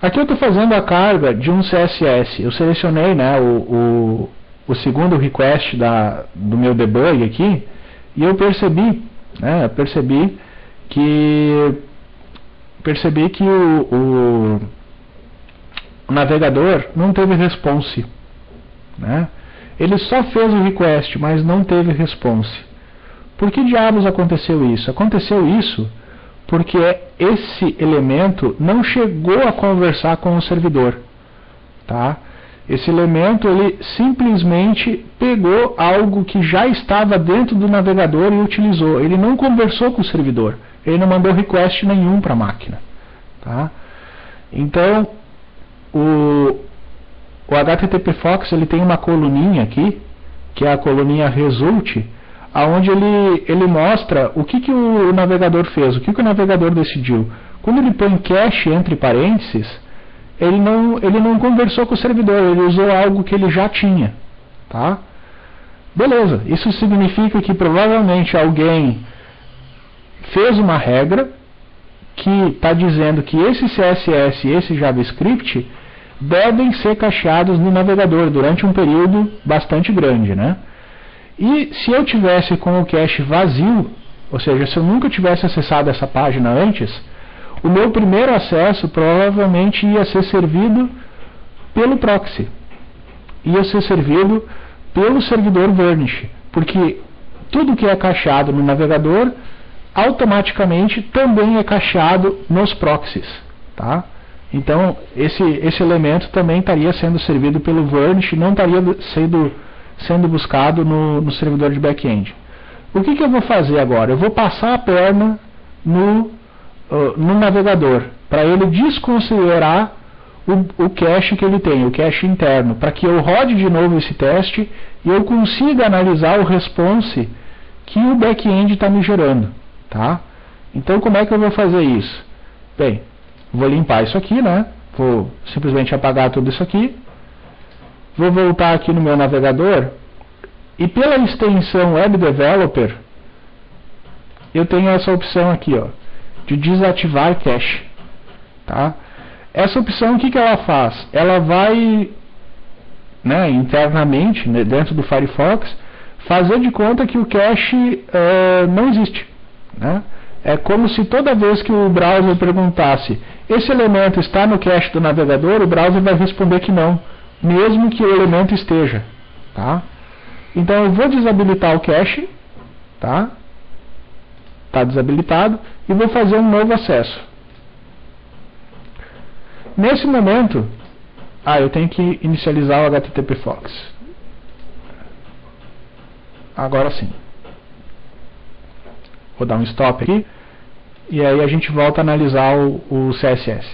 Aqui eu estou fazendo a carga de um CSS. Eu selecionei, né, o segundo request do meu debug aqui, e eu percebi que o navegador não teve response, né? Ele só fez o request, mas não teve response. Por que diabos aconteceu isso? Aconteceu isso porque esse elemento não chegou a conversar com o servidor, tá? Esse elemento, ele simplesmente pegou algo que já estava dentro do navegador e utilizou. Ele não conversou com o servidor, ele não mandou request nenhum para a máquina, tá? Então, o HTTP-Fox, ele tem uma coluninha aqui, que é a coluninha result, onde ele mostra o que o navegador fez, o que o navegador decidiu. Quando ele põe cache entre parênteses, ele não conversou com o servidor, ele usou algo que ele já tinha, tá? Beleza, isso significa que provavelmente alguém fez uma regra que está dizendo que esse CSS e esse JavaScript devem ser cacheados no navegador durante um período bastante grande, né? E se eu tivesse com o cache vazio, ou seja, se eu nunca tivesse acessado essa página antes, o meu primeiro acesso provavelmente ia ser servido pelo proxy, ia ser servido pelo servidor Varnish, porque tudo que é cacheado no navegador automaticamente também é cacheado nos proxies, tá? Então esse elemento também estaria sendo servido pelo Varnish, não estaria sendo buscado no servidor de back-end. O que eu vou fazer agora? Eu vou passar a perna no navegador, para ele desconsiderar o cache que ele tem, o cache interno, para que eu rode de novo esse teste e eu consiga analisar o response que o back-end está me gerando, tá? Então como é que eu vou fazer isso? Bem, vou limpar isso aqui, né? Vou simplesmente apagar tudo isso aqui. Vou voltar aqui no meu navegador e pela extensão Web Developer eu tenho essa opção aqui, ó, de desativar cache, tá? Essa opção, o que ela faz? Ela vai, né, internamente, né, dentro do Firefox, fazer de conta que o cache não existe, né? É como se toda vez que o browser perguntasse: esse elemento está no cache do navegador, o browser vai responder que não, mesmo que o elemento esteja, tá? Então eu vou desabilitar o cache, tá? Está desabilitado, e vou fazer um novo acesso. Nesse momento, eu tenho que inicializar o HTTP-Fox. Agora sim. Vou dar um stop aqui, e aí a gente volta a analisar o CSS.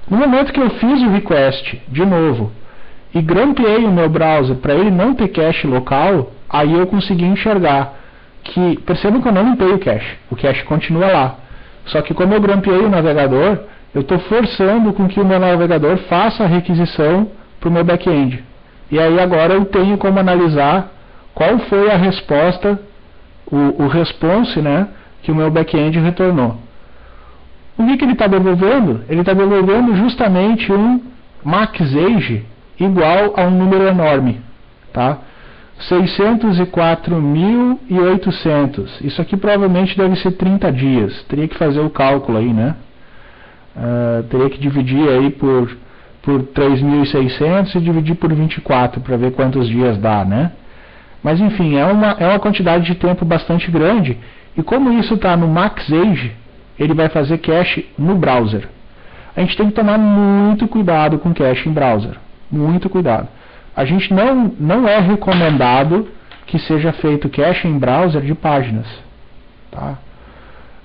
No momento que eu fiz o request de novo e grampeei o meu browser para ele não ter cache local, aí eu consegui enxergar que, percebam que eu não limpei o cache continua lá. Só que como eu grampeei o navegador, eu estou forçando com que o meu navegador faça a requisição para o meu back-end. E aí agora eu tenho como analisar qual foi a resposta, o response, né, que o meu back-end retornou. O que ele está devolvendo? Ele está devolvendo justamente um max age igual a um número enorme, tá? 604.800. Isso aqui provavelmente deve ser 30 dias. Teria que fazer o cálculo aí, né? Teria que dividir aí por 3.600 e dividir por 24 para ver quantos dias dá, né? Mas enfim, é uma quantidade de tempo bastante grande. E como isso está no Max Age, ele vai fazer cache no browser. A gente tem que tomar muito cuidado com cache em browser. Muito cuidado. A gente não é recomendado que seja feito cache em browser de páginas. Tá?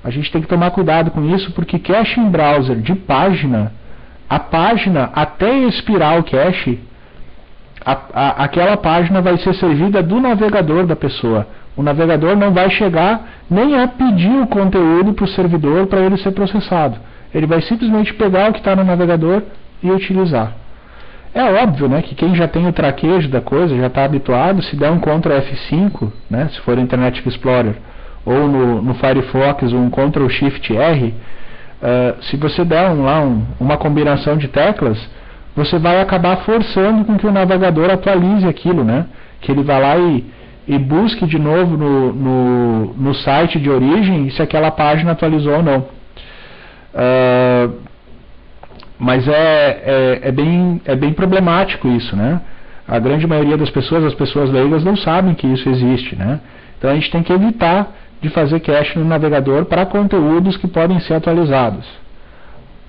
A gente tem que tomar cuidado com isso, porque cache em browser de página, a página, até expirar o cache, aquela página vai ser servida do navegador da pessoa. O navegador não vai chegar nem a pedir o conteúdo para o servidor para ele ser processado. Ele vai simplesmente pegar o que está no navegador e utilizar. É óbvio, né, que quem já tem o traquejo da coisa, já está habituado, se der um Ctrl F5, né, se for Internet Explorer, ou no Firefox um Ctrl Shift R, se você der uma combinação de teclas, você vai acabar forçando com que o navegador atualize aquilo, né, que ele vá lá e busque de novo no site de origem se aquela página atualizou ou não. Mas é bem problemático isso, né? A grande maioria das pessoas, as pessoas leigas, não sabem que isso existe, né? Então a gente tem que evitar de fazer cache no navegador para conteúdos que podem ser atualizados.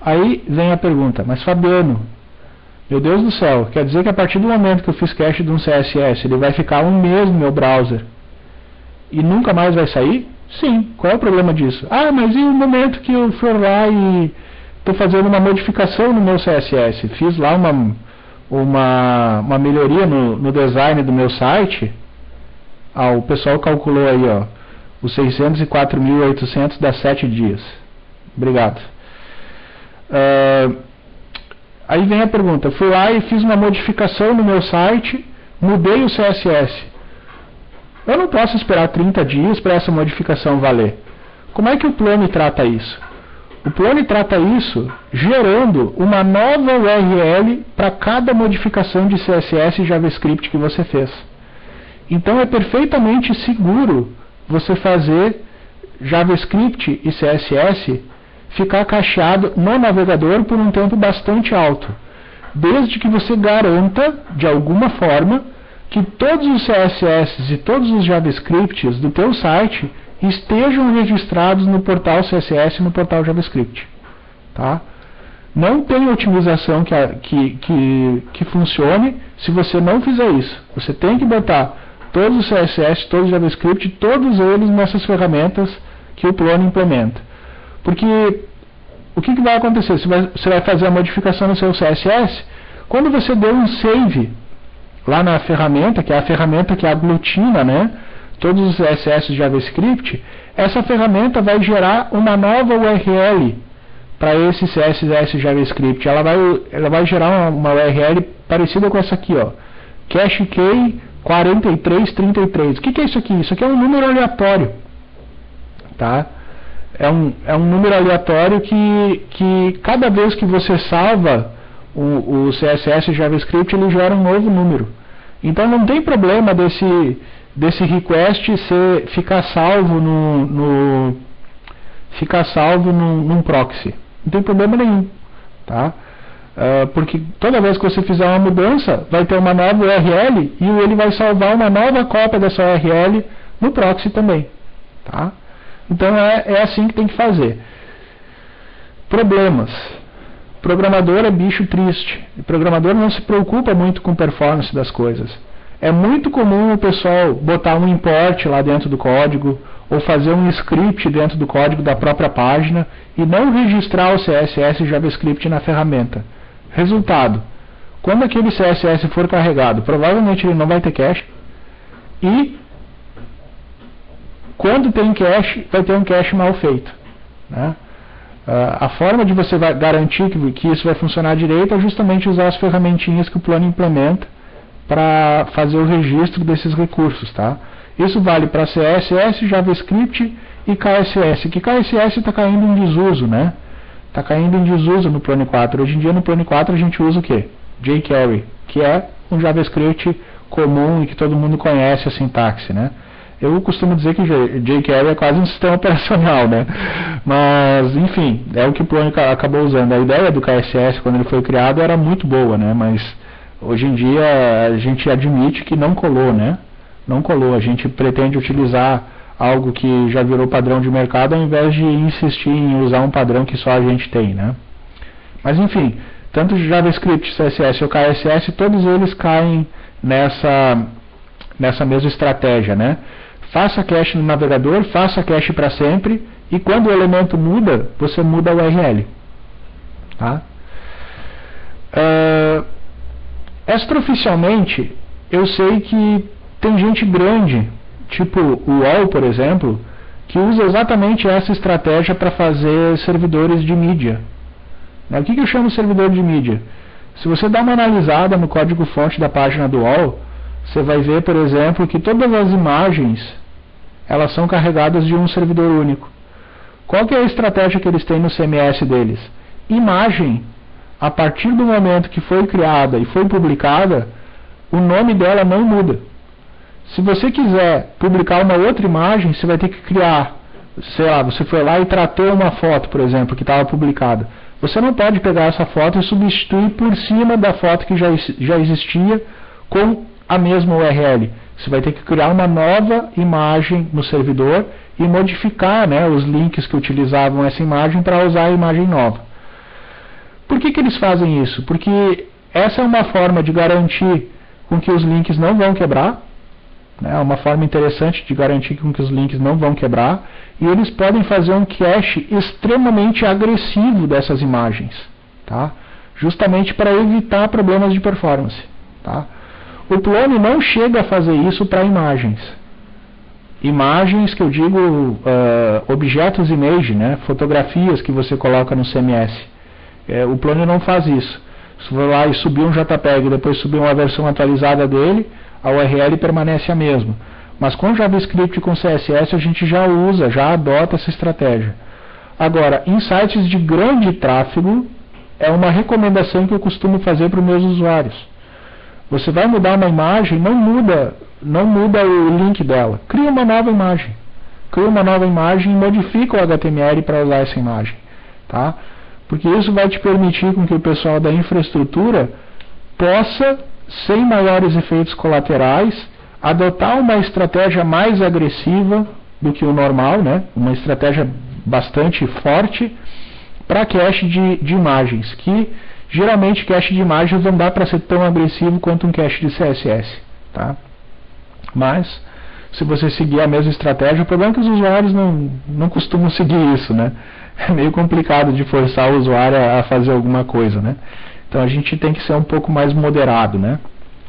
Aí vem a pergunta, mas Fabiano, meu Deus do céu, quer dizer que a partir do momento que eu fiz cache de um CSS, ele vai ficar um mês no meu browser e nunca mais vai sair? Sim, qual é o problema disso? Ah, mas e o momento que eu for lá e estou fazendo uma modificação no meu CSS, fiz lá uma melhoria no design do meu site, o pessoal calculou aí, ó, os 604.800 dá 7 dias. Obrigado. Aí vem a pergunta, fui lá e fiz uma modificação no meu site, mudei o CSS. Eu não posso esperar 30 dias para essa modificação valer. Como é que o Plone trata isso? O Plone trata isso gerando uma nova URL para cada modificação de CSS e JavaScript que você fez. Então é perfeitamente seguro você fazer JavaScript e CSS ficar cacheado no navegador por um tempo bastante alto, desde que você garanta, de alguma forma, que todos os CSS e todos os JavaScripts do teu site estejam registrados no portal CSS e no portal JavaScript. Tá? Não tem otimização que funcione se você não fizer isso. Você tem que botar todos os CSS, todos os JavaScript, todos eles nessas ferramentas que o Plone implementa. Porque o que vai acontecer? Você vai fazer a modificação no seu CSS, quando você deu um save lá na ferramenta, que é a ferramenta que aglutina, né, todos os CSS e JavaScript, essa ferramenta vai gerar uma nova URL para esse CSS e JavaScript. Ela vai gerar uma URL parecida com essa aqui, ó, cache key 4333. O que é isso aqui? Isso aqui é um número aleatório, tá? É um número aleatório que cada vez que você salva o CSS e JavaScript, ele gera um novo número. Então não tem problema desse request ficar salvo num proxy. Não tem problema nenhum, tá? Porque toda vez que você fizer uma mudança, vai ter uma nova URL e ele vai salvar uma nova cópia dessa URL no proxy também, tá? Então é assim que tem que fazer. Problemas. Programador é bicho triste. O programador não se preocupa muito com performance das coisas. É muito comum o pessoal botar um import lá dentro do código ou fazer um script dentro do código da própria página e não registrar o CSS e JavaScript na ferramenta. Resultado, quando aquele CSS for carregado, provavelmente ele não vai ter cache e quando tem cache, vai ter um cache mal feito, né? A forma de você garantir que isso vai funcionar direito é justamente usar as ferramentinhas que o Plone implementa para fazer o registro desses recursos, tá? Isso vale para CSS, JavaScript e KSS, que KSS está caindo em desuso, né? Está caindo em desuso no Plone 4. Hoje em dia no Plone 4 a gente usa o quê? jQuery, que é um JavaScript comum e que todo mundo conhece a sintaxe, né? Eu costumo dizer que jQuery é quase um sistema operacional, né? Mas, enfim, é o que o Plone acabou usando. A ideia do KSS, quando ele foi criado, era muito boa, né? Mas hoje em dia a gente admite que não colou, né? Não colou. A gente pretende utilizar algo que já virou padrão de mercado, ao invés de insistir em usar um padrão que só a gente tem, né? Mas, enfim, tanto JavaScript, CSS ou KSS, todos eles caem nessa mesma estratégia, né? Faça cache no navegador, faça cache para sempre, e quando o elemento muda, você muda a URL. Tá? Extraoficialmente, eu sei que tem gente grande, tipo o UOL, por exemplo, que usa exatamente essa estratégia para fazer servidores de mídia. O que eu chamo de servidor de mídia? Se você dá uma analisada no código-fonte da página do UOL, você vai ver, por exemplo, que todas as imagens elas são carregadas de um servidor único. Qual que é a estratégia que eles têm no CMS deles? Imagem, a partir do momento que foi criada e foi publicada, o nome dela não muda. Se você quiser publicar uma outra imagem, você vai ter que criar, sei lá, você foi lá e tratou uma foto, por exemplo, que estava publicada. Você não pode pegar essa foto e substituir por cima da foto que já existia com a mesma URL. Você vai ter que criar uma nova imagem no servidor e modificar, né, os links que utilizavam essa imagem para usar a imagem nova. Por que eles fazem isso? Porque essa é uma forma de garantir com que os links não vão quebrar, né, é uma forma interessante de garantir com que os links não vão quebrar, e eles podem fazer um cache extremamente agressivo dessas imagens, tá? Justamente para evitar problemas de performance. Tá? O Plone não chega a fazer isso para imagens. Imagens que eu digo objetos image, né? Fotografias que você coloca no CMS. O Plone não faz isso. Se for lá e subir um JPEG e depois subir uma versão atualizada dele, a URL permanece a mesma. Mas com JavaScript e com CSS a gente já usa, já adota essa estratégia. Agora, em sites de grande tráfego, é uma recomendação que eu costumo fazer para os meus usuários. Você vai mudar uma imagem, não muda o link dela. Cria uma nova imagem. Cria uma nova imagem e modifica o HTML para usar essa imagem. Tá? Porque isso vai te permitir com que o pessoal da infraestrutura possa, sem maiores efeitos colaterais, adotar uma estratégia mais agressiva do que o normal, né? Uma estratégia bastante forte para cache de imagens, que geralmente cache de imagens não dá para ser tão agressivo quanto um cache de CSS. Tá? Mas, se você seguir a mesma estratégia, o problema é que os usuários não costumam seguir isso, né? É meio complicado de forçar o usuário a fazer alguma coisa, né? Então a gente tem que ser um pouco mais moderado, né?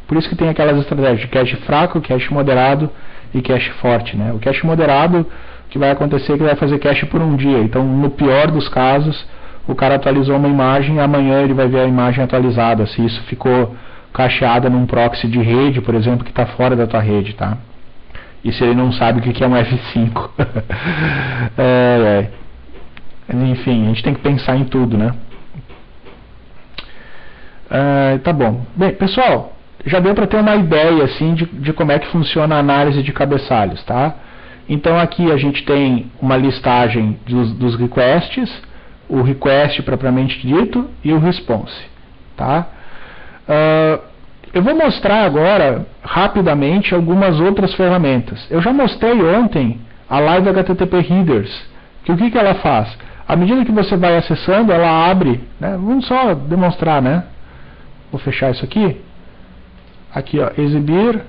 Por isso que tem aquelas estratégias de cache fraco, cache moderado e cache forte, né? O cache moderado, o que vai acontecer é que vai fazer cache por um dia. Então, no pior dos casos, o cara atualizou uma imagem e amanhã ele vai ver a imagem atualizada, se isso ficou cacheada num proxy de rede, por exemplo, que está fora da tua rede, tá? E se ele não sabe o que é um F5. Enfim, a gente tem que pensar em tudo, né? Tá bom. Bem, pessoal, já deu para ter uma ideia assim de como é que funciona a análise de cabeçalhos, tá? Então aqui a gente tem uma listagem dos requests, o request propriamente dito e o response, tá? Eu vou mostrar agora rapidamente algumas outras ferramentas. Eu já mostrei ontem a Live HTTP Headers, que o que ela faz? À medida que você vai acessando, ela abre, né? Vamos só demonstrar, né? Vou fechar isso aqui. Aqui, ó, exibir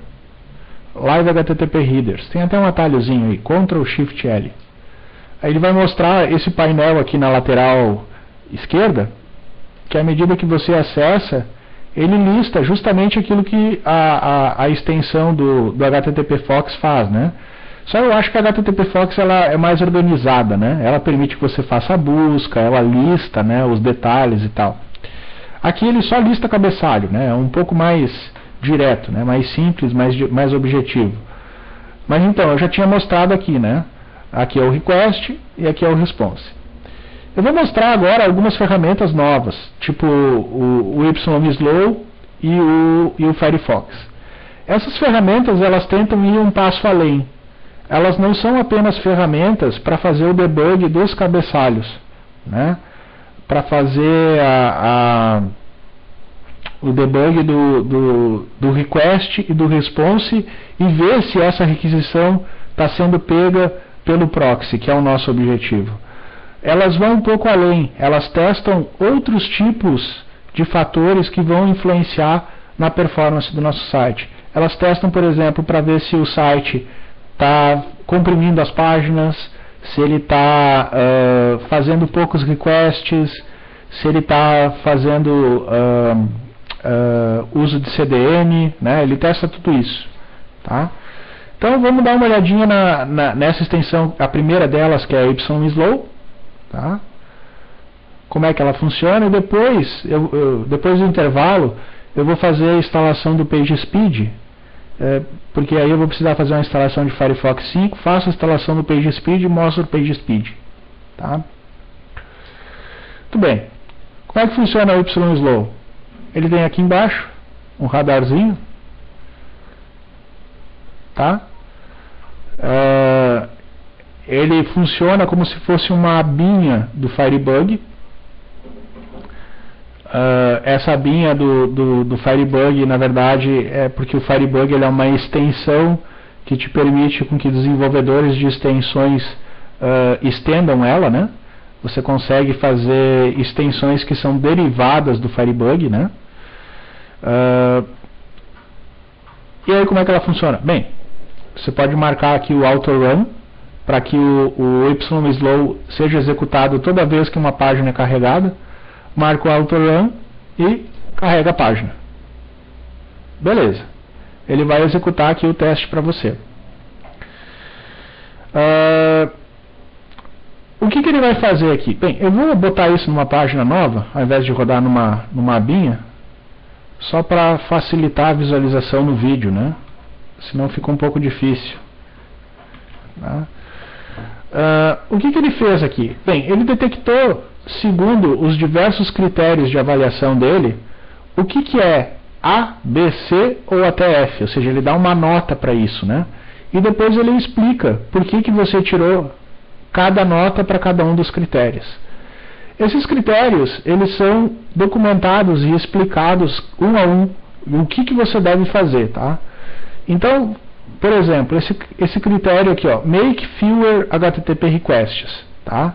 Live HTTP Headers. Tem até um atalhozinho aí, Ctrl Shift L. Aí ele vai mostrar esse painel aqui na lateral esquerda, que à medida que você acessa, ele lista justamente aquilo que a extensão do HTTP Fox faz, né? Só eu acho que a HTTP Fox ela é mais organizada, né? Ela permite que você faça a busca, ela lista, né, os detalhes e tal. Aqui ele só lista cabeçalho, né? É um pouco mais direto, né? Mais simples, mais objetivo. Mas então, eu já tinha mostrado aqui, né? Aqui é o request e aqui é o response. Eu vou mostrar agora algumas ferramentas novas, tipo o YSlow e o Firefox. Essas ferramentas, elas tentam ir um passo além. Elas não são apenas ferramentas para fazer o debug dos cabeçalhos, né? Para fazer o debug do request e do response e ver se essa requisição está sendo pega pelo proxy, que é o nosso objetivo. Elas vão um pouco além, elas testam outros tipos de fatores que vão influenciar na performance do nosso site. Elas testam, por exemplo, para ver se o site está comprimindo as páginas, se ele está fazendo poucos requests, se ele está fazendo uso de CDN, né? Ele testa tudo isso. Tá? Então vamos dar uma olhadinha nessa extensão, a primeira delas, que é a YSlow. Tá? Como é que ela funciona, e depois, depois do intervalo, eu vou fazer a instalação do PageSpeed, porque aí eu vou precisar fazer uma instalação de Firefox 5, faço a instalação do PageSpeed e mostro o PageSpeed. Tá? Muito bem. Como é que funciona o YSlow? Ele tem aqui embaixo um radarzinho. Tá? Ele funciona como se fosse uma abinha do Firebug. Essa abinha do Firebug, na verdade, é porque o Firebug ele é uma extensão que te permite com que desenvolvedores de extensões estendam ela, né? Você consegue fazer extensões que são derivadas do Firebug, né? E aí como é que ela funciona? Bem, você pode marcar aqui o auto-run para que o YSlow seja executado toda vez que uma página é carregada. Marca o auto-run e carrega a página. Beleza. Ele vai executar aqui o teste para você. O que ele vai fazer aqui? Bem, eu vou botar isso numa página nova, ao invés de rodar numa abinha, só para facilitar a visualização no vídeo, né? Senão fica um pouco difícil. Tá? O que ele fez aqui? Bem, ele detectou, segundo os diversos critérios de avaliação dele, o que é A, B, C ou até F, ou seja, ele dá uma nota para isso, né? E depois ele explica por que você tirou cada nota para cada um dos critérios. Esses critérios, eles são documentados e explicados um a um, o que você deve fazer, tá? Então, por exemplo, esse critério aqui, ó, make fewer HTTP requests, tá?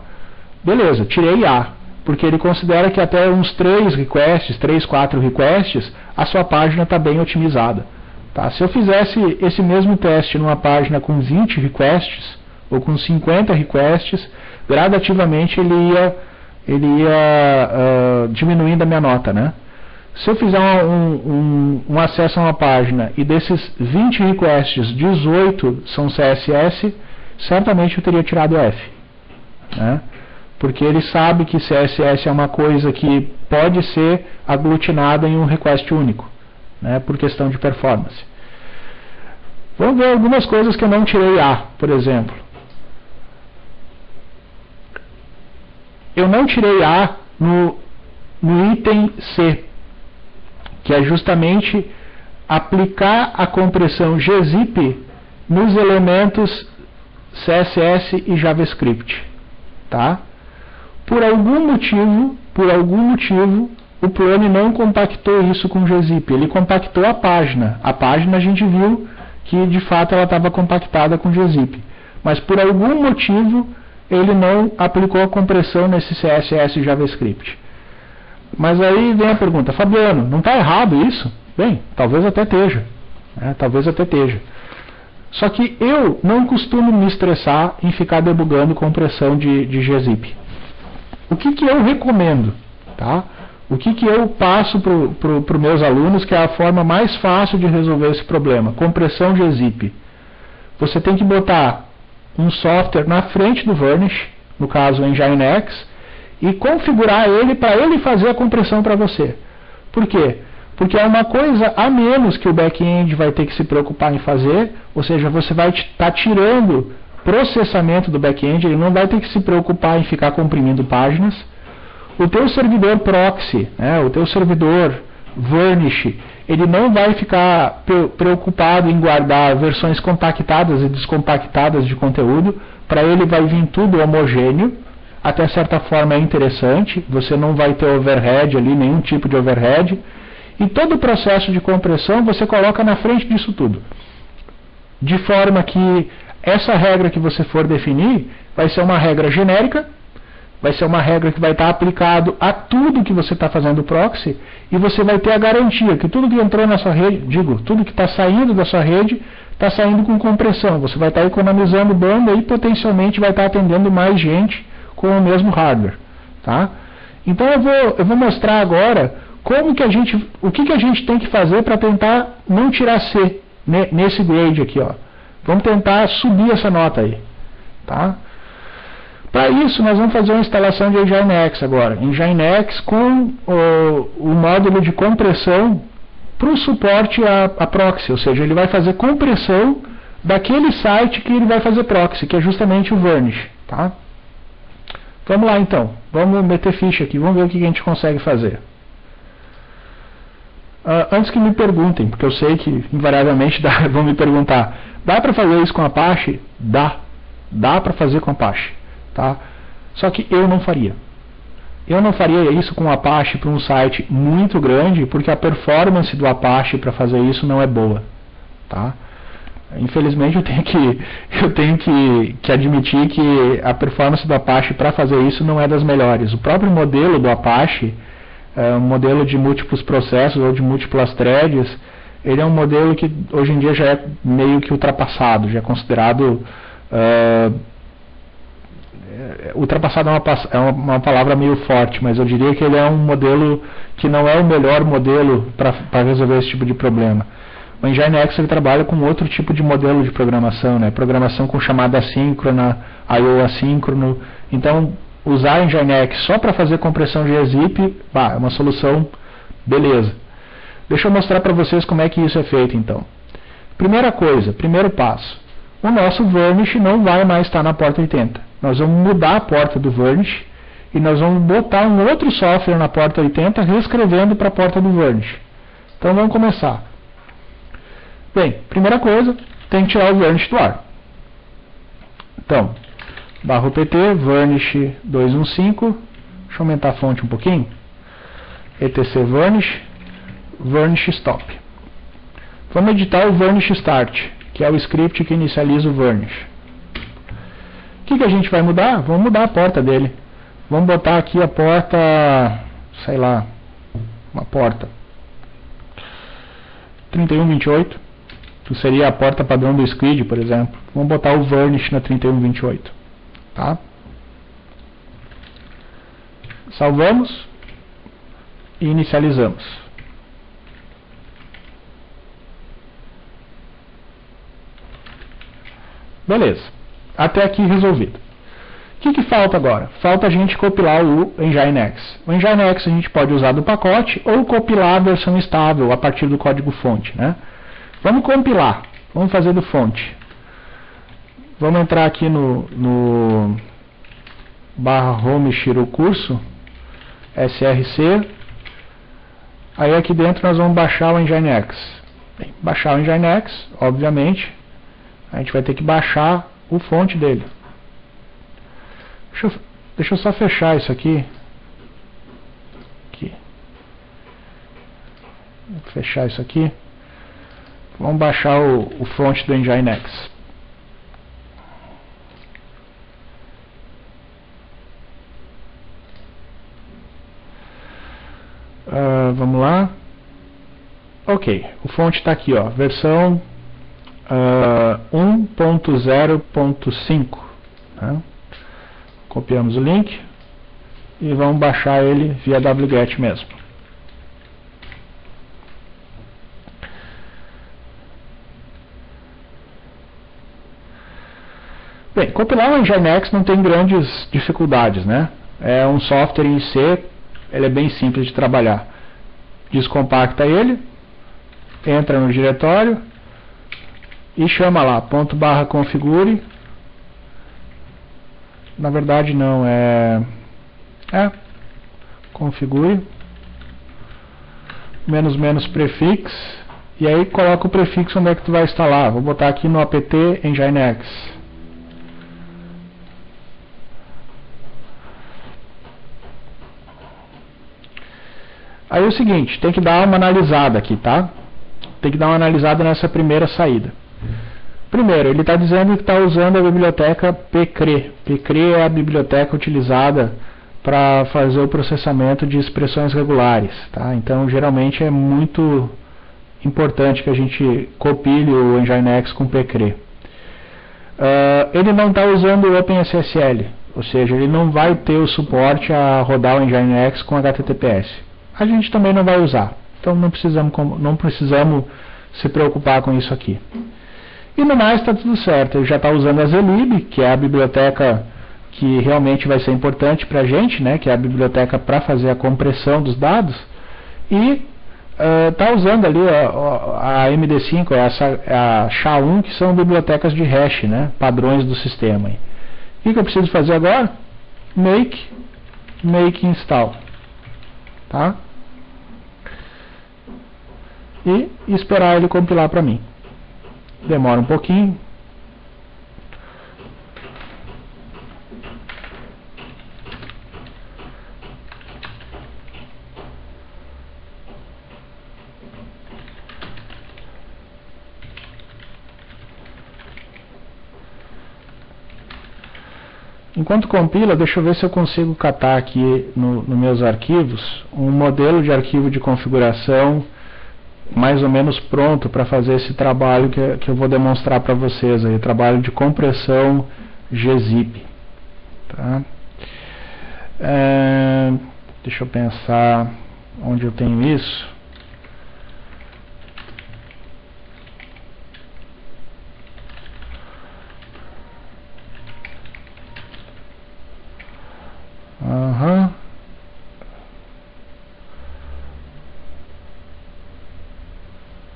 Beleza, tirei A, porque ele considera que até uns 3, 4 requests, a sua página está bem otimizada. Tá? Se eu fizesse esse mesmo teste numa página com 20 requests, ou com 50 requests, gradativamente ele ia diminuindo a minha nota, né? Se eu fizer um acesso a uma página e desses 20 requests, 18 são CSS, certamente eu teria tirado F, né? Porque ele sabe que CSS é uma coisa que pode ser aglutinada em um request único, né, por questão de performance. Vamos ver algumas coisas que eu não tirei A, por exemplo. Eu não tirei A no item C, que é justamente aplicar a compressão gzip nos elementos CSS e JavaScript. Tá? Por algum motivo, o Plone não compactou isso com gzip. Ele compactou a página. A página a gente viu que de fato ela estava compactada com gzip. Mas por algum motivo ele não aplicou a compressão nesse CSS e JavaScript. Mas aí vem a pergunta, Fabiano, não está errado isso? Bem, talvez até esteja. Talvez até esteja. Só que eu não costumo me estressar em ficar debugando compressão de gzip. O que eu recomendo? Tá? O que eu passo para os meus alunos, que é a forma mais fácil de resolver esse problema? Compressão gzip. Você tem que botar um software na frente do Varnish, no caso o Nginx, e configurar ele para ele fazer a compressão para você. Por quê? Porque é uma coisa a menos que o back-end vai ter que se preocupar em fazer, ou seja, você vai estar tirando processamento do back-end, ele não vai ter que se preocupar em ficar comprimindo páginas. O teu servidor proxy, o teu servidor Varnish, ele não vai ficar preocupado em guardar versões compactadas e descompactadas de conteúdo. Para ele vai vir tudo homogêneo, até certa forma é interessante, você não vai ter overhead ali, nenhum tipo de overhead, e todo o processo de compressão você coloca na frente disso tudo, de forma que essa regra que você for definir vai ser uma regra genérica, vai ser uma regra que vai estar aplicado a tudo que você está fazendo proxy, e você vai ter a garantia que tudo que entrou na sua rede, tudo que está saindo da sua rede, está saindo com compressão. Você vai estar economizando banda e potencialmente vai estar atendendo mais gente com o mesmo hardware. Tá? Então eu vou mostrar agora o que a gente tem que fazer para tentar não tirar C nesse grade aqui. Ó. Vamos tentar subir essa nota aí. Tá? Para isso, nós vamos fazer uma instalação de Nginx agora. Nginx com o módulo de compressão para o suporte a proxy, ou seja, ele vai fazer compressão daquele site que ele vai fazer proxy, que é justamente o Varnish. Tá? Vamos lá então, vamos meter ficha aqui, vamos ver o que a gente consegue fazer. Antes que me perguntem, porque eu sei que invariavelmente vão me perguntar, dá para fazer isso com Apache? Dá para fazer com Apache. Tá? Só que eu não faria. Eu não faria isso com o Apache para um site muito grande, porque a performance do Apache para fazer isso não é boa. Tá? Infelizmente eu tenho que admitir que a performance do Apache para fazer isso não é das melhores. O próprio modelo do Apache, um modelo de múltiplos processos ou de múltiplas threads, ele é um modelo que hoje em dia já é meio que ultrapassado, já é considerado... ultrapassado é uma palavra meio forte, mas eu diria que ele é um modelo que não é o melhor modelo para resolver esse tipo de problema. O Nginx ele trabalha com outro tipo de modelo de programação, né? Programação com chamada assíncrona, I/O assíncrono. Então, usar Nginx só para fazer compressão de zip, é uma solução beleza. Deixa eu mostrar para vocês como é que isso é feito então. Primeira coisa, primeiro passo. O nosso Varnish não vai mais estar na porta 80. Nós vamos mudar a porta do Varnish e nós vamos botar um outro software na porta 80 reescrevendo para a porta do Varnish. Então vamos começar. Bem, primeira coisa, tem que tirar o Varnish do ar. Então, /pt varnish 215, deixa eu aumentar a fonte um pouquinho, etc varnish, varnish stop. Vamos editar o varnish start, que é o script que inicializa o Varnish. O que a gente vai mudar? Vamos mudar a porta dele. Vamos botar aqui a porta, sei lá, uma porta 3128, que seria a porta padrão do Squid, por exemplo. Vamos botar o Varnish na 3128. Tá? Salvamos e inicializamos. Beleza, até aqui resolvido. O que falta agora? Falta a gente compilar o Nginx. O Nginx a gente pode usar do pacote ou compilar a versão estável a partir do código-fonte. Né? Vamos compilar, vamos fazer do fonte. Vamos entrar aqui no /home shiro curso, src. Aí aqui dentro nós vamos baixar o Nginx. Bem, baixar o Nginx, obviamente. A gente vai ter que baixar o fonte dele. Deixa eu só fechar isso aqui. Vou fechar isso aqui. Vamos baixar o fonte do Nginx. Vamos lá. Ok, o fonte está aqui, ó, versão 1.0.5. Tá? Copiamos o link e vamos baixar ele via wget mesmo. Bem, compilar o Nginx não tem grandes dificuldades, né? É um software em C, ele é bem simples de trabalhar. Descompacta ele, entra no diretório e chama lá .configure. Na verdade não, é configure prefix, e aí coloca o prefixo onde é que tu vai instalar. Vou botar aqui no apt Nginx. Aí é o seguinte, tem que dar uma analisada aqui, tá? Tem que dar uma analisada nessa primeira saída. Primeiro, ele está dizendo que está usando a biblioteca pcre. Pcre é a biblioteca utilizada para fazer o processamento de expressões regulares, tá? Então, geralmente é muito importante que a gente compile o Nginx com pcre. Ele não está usando o OpenSSL, ou seja, ele não vai ter o suporte a rodar o Nginx com HTTPS. A gente também não vai usar, então não precisamos se preocupar com isso aqui. E no mais está tudo certo, ele já está usando a zlib, que é a biblioteca que realmente vai ser importante para a gente, né, que é a biblioteca para fazer a compressão dos dados, e está usando ali a MD5, a SHA-1, que são bibliotecas de hash, né, padrões do sistema. O que eu preciso fazer agora? Make install. Tá? E esperar ele compilar para mim. Demora um pouquinho. Enquanto compila, deixa eu ver se eu consigo catar aqui nos meus arquivos um modelo de arquivo de configuração mais ou menos pronto para fazer esse trabalho que eu vou demonstrar para vocês aí, trabalho de compressão gzip. Tá? Deixa eu pensar onde eu tenho isso.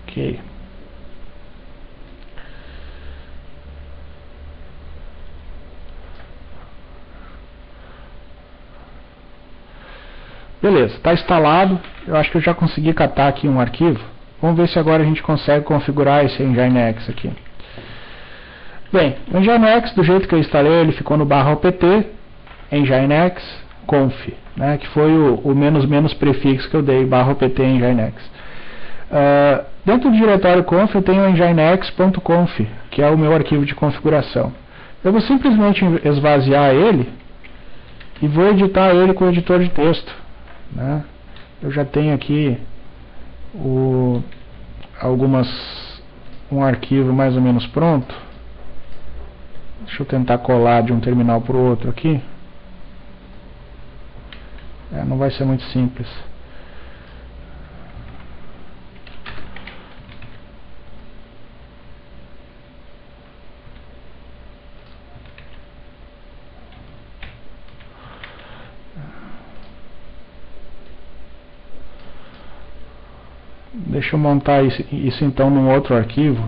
Ok. Beleza, está instalado. Eu acho que eu já consegui catar aqui um arquivo. Vamos ver se agora a gente consegue configurar esse Nginx aqui. Bem, o Nginx, do jeito que eu instalei, ele ficou no /opt Nginx conf, né, que foi o prefixo que eu dei, /opt Nginx. Dentro do diretório conf eu tenho o nginx.conf, que é o meu arquivo de configuração. Eu vou simplesmente esvaziar ele e vou editar ele com o editor de texto, né? Eu já tenho aqui um arquivo mais ou menos pronto. Deixa eu tentar colar de um terminal para o outro aqui. Não vai ser muito simples. Deixa eu montar isso então num outro arquivo.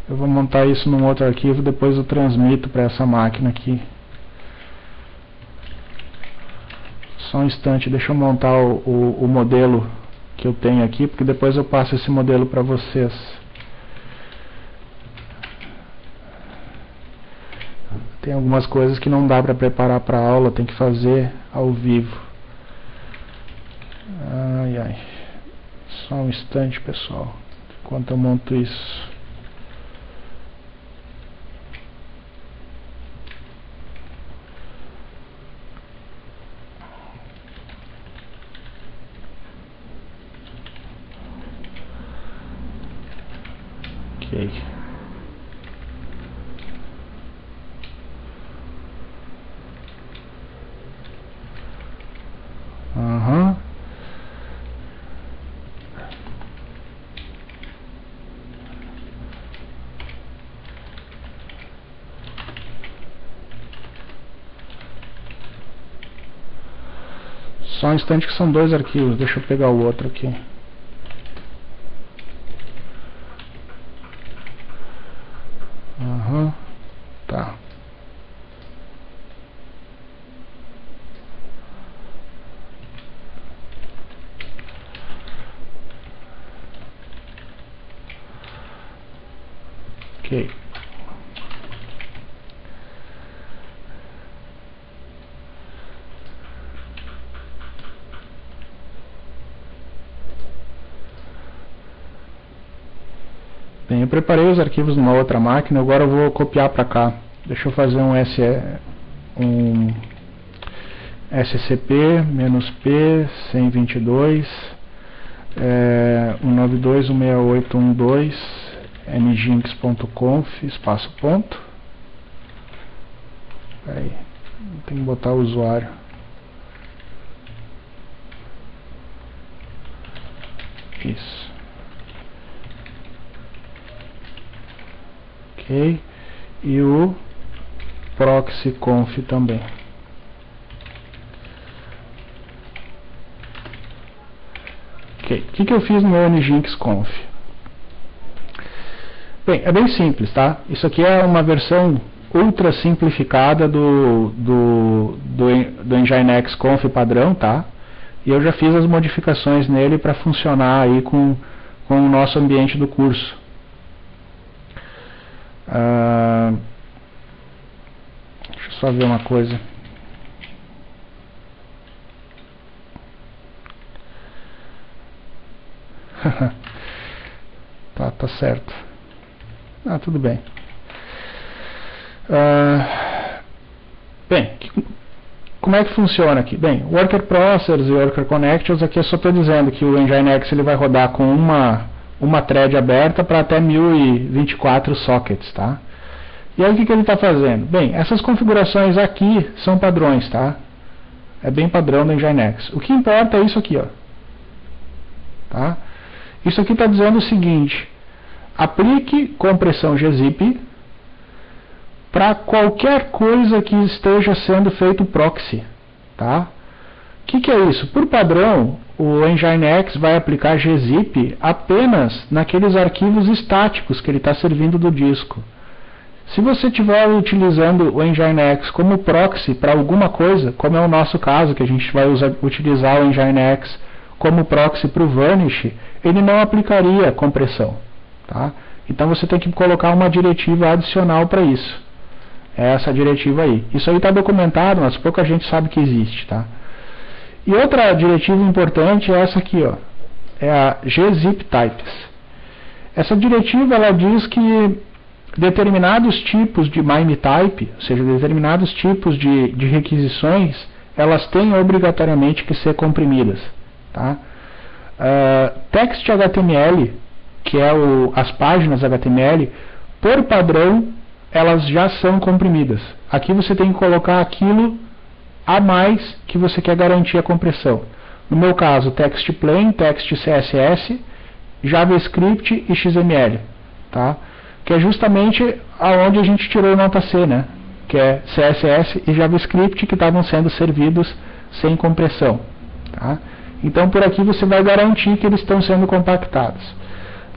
Eu vou montar isso num outro arquivo, depois eu transmito para essa máquina aqui. Só um instante, deixa eu montar o modelo que eu tenho aqui, porque depois eu passo esse modelo para vocês. Tem algumas coisas que não dá para preparar para aula, tem que fazer ao vivo. Ai, ai. Só um instante, pessoal, enquanto eu monto isso. Ok. Só um instante que são dois arquivos, deixa eu pegar o outro aqui. Tá. Ok. Bem, eu preparei os arquivos numa outra máquina, agora eu vou copiar para cá. Deixa eu fazer um SCP-P 122 192.168.1.2 nginx.conf espaço ponto. Aí, tem que botar o usuário. Isso. Ok. E o proxyconf também. Ok. O que eu fiz no meu nginx.conf? Bem, é bem simples, tá? Isso aqui é uma versão ultra simplificada do nginx.conf padrão, tá? E eu já fiz as modificações nele para funcionar aí com o nosso ambiente do curso. Deixa eu só ver uma coisa. Tá certo. Tudo bem. Bem, como é que funciona aqui? Bem, Worker Processors e Worker Connectors, aqui eu só estou dizendo que o Nginx ele vai rodar com uma thread aberta para até 1024 sockets, tá? E aí o que ele está fazendo? Bem, essas configurações aqui são padrões, tá? É bem padrão do Nginx. O que importa é isso aqui, ó. Tá? Isso aqui está dizendo o seguinte: aplique compressão gzip para qualquer coisa que esteja sendo feito proxy, tá? O que é isso? Por padrão, o Nginx vai aplicar gzip apenas naqueles arquivos estáticos que ele está servindo do disco. Se você estiver utilizando o Nginx como proxy para alguma coisa, como é o nosso caso, que a gente vai utilizar o Nginx como proxy para o Varnish, ele não aplicaria compressão, tá? Então você tem que colocar uma diretiva adicional para isso. É essa diretiva aí. Isso aí está documentado, mas pouca gente sabe que existe, tá? E outra diretiva importante é essa aqui, ó. É a gzip types. Essa diretiva ela diz que determinados tipos de MIME type, ou seja, determinados tipos de requisições, elas têm obrigatoriamente que ser comprimidas, tá? Text HTML, que é as páginas HTML, por padrão, elas já são comprimidas. Aqui você tem que colocar aquilo a mais que você quer garantir a compressão. No meu caso, text plain, text CSS, JavaScript e XML, tá? Que é justamente aonde a gente tirou nota C, né? Que é CSS e JavaScript que estavam sendo servidos sem compressão, tá? Então por aqui você vai garantir que eles estão sendo compactados.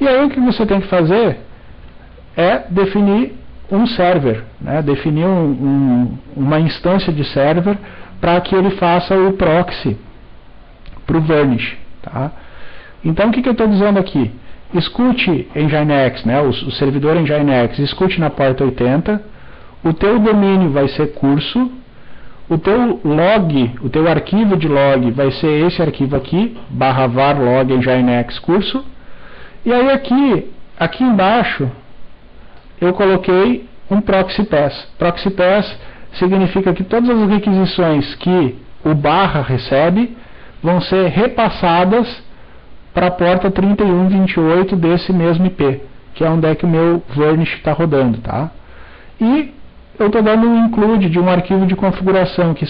E aí o que você tem que fazer é definir um server, né? Definir uma instância de server para que ele faça o proxy para o Varnish, tá? Então o que eu estou dizendo aqui? Escute Nginx, né? O servidor Nginx, escute na porta 80, o teu domínio vai ser curso, o teu log, o teu arquivo de log vai ser esse arquivo aqui, /var log nginx curso, e aí aqui embaixo eu coloquei um proxy pass. Proxy pass significa que todas as requisições que o barra recebe vão ser repassadas para a porta 3128 desse mesmo IP, que é onde é que o meu Varnish está rodando, tá? E eu estou dando um include de um arquivo de configuração, que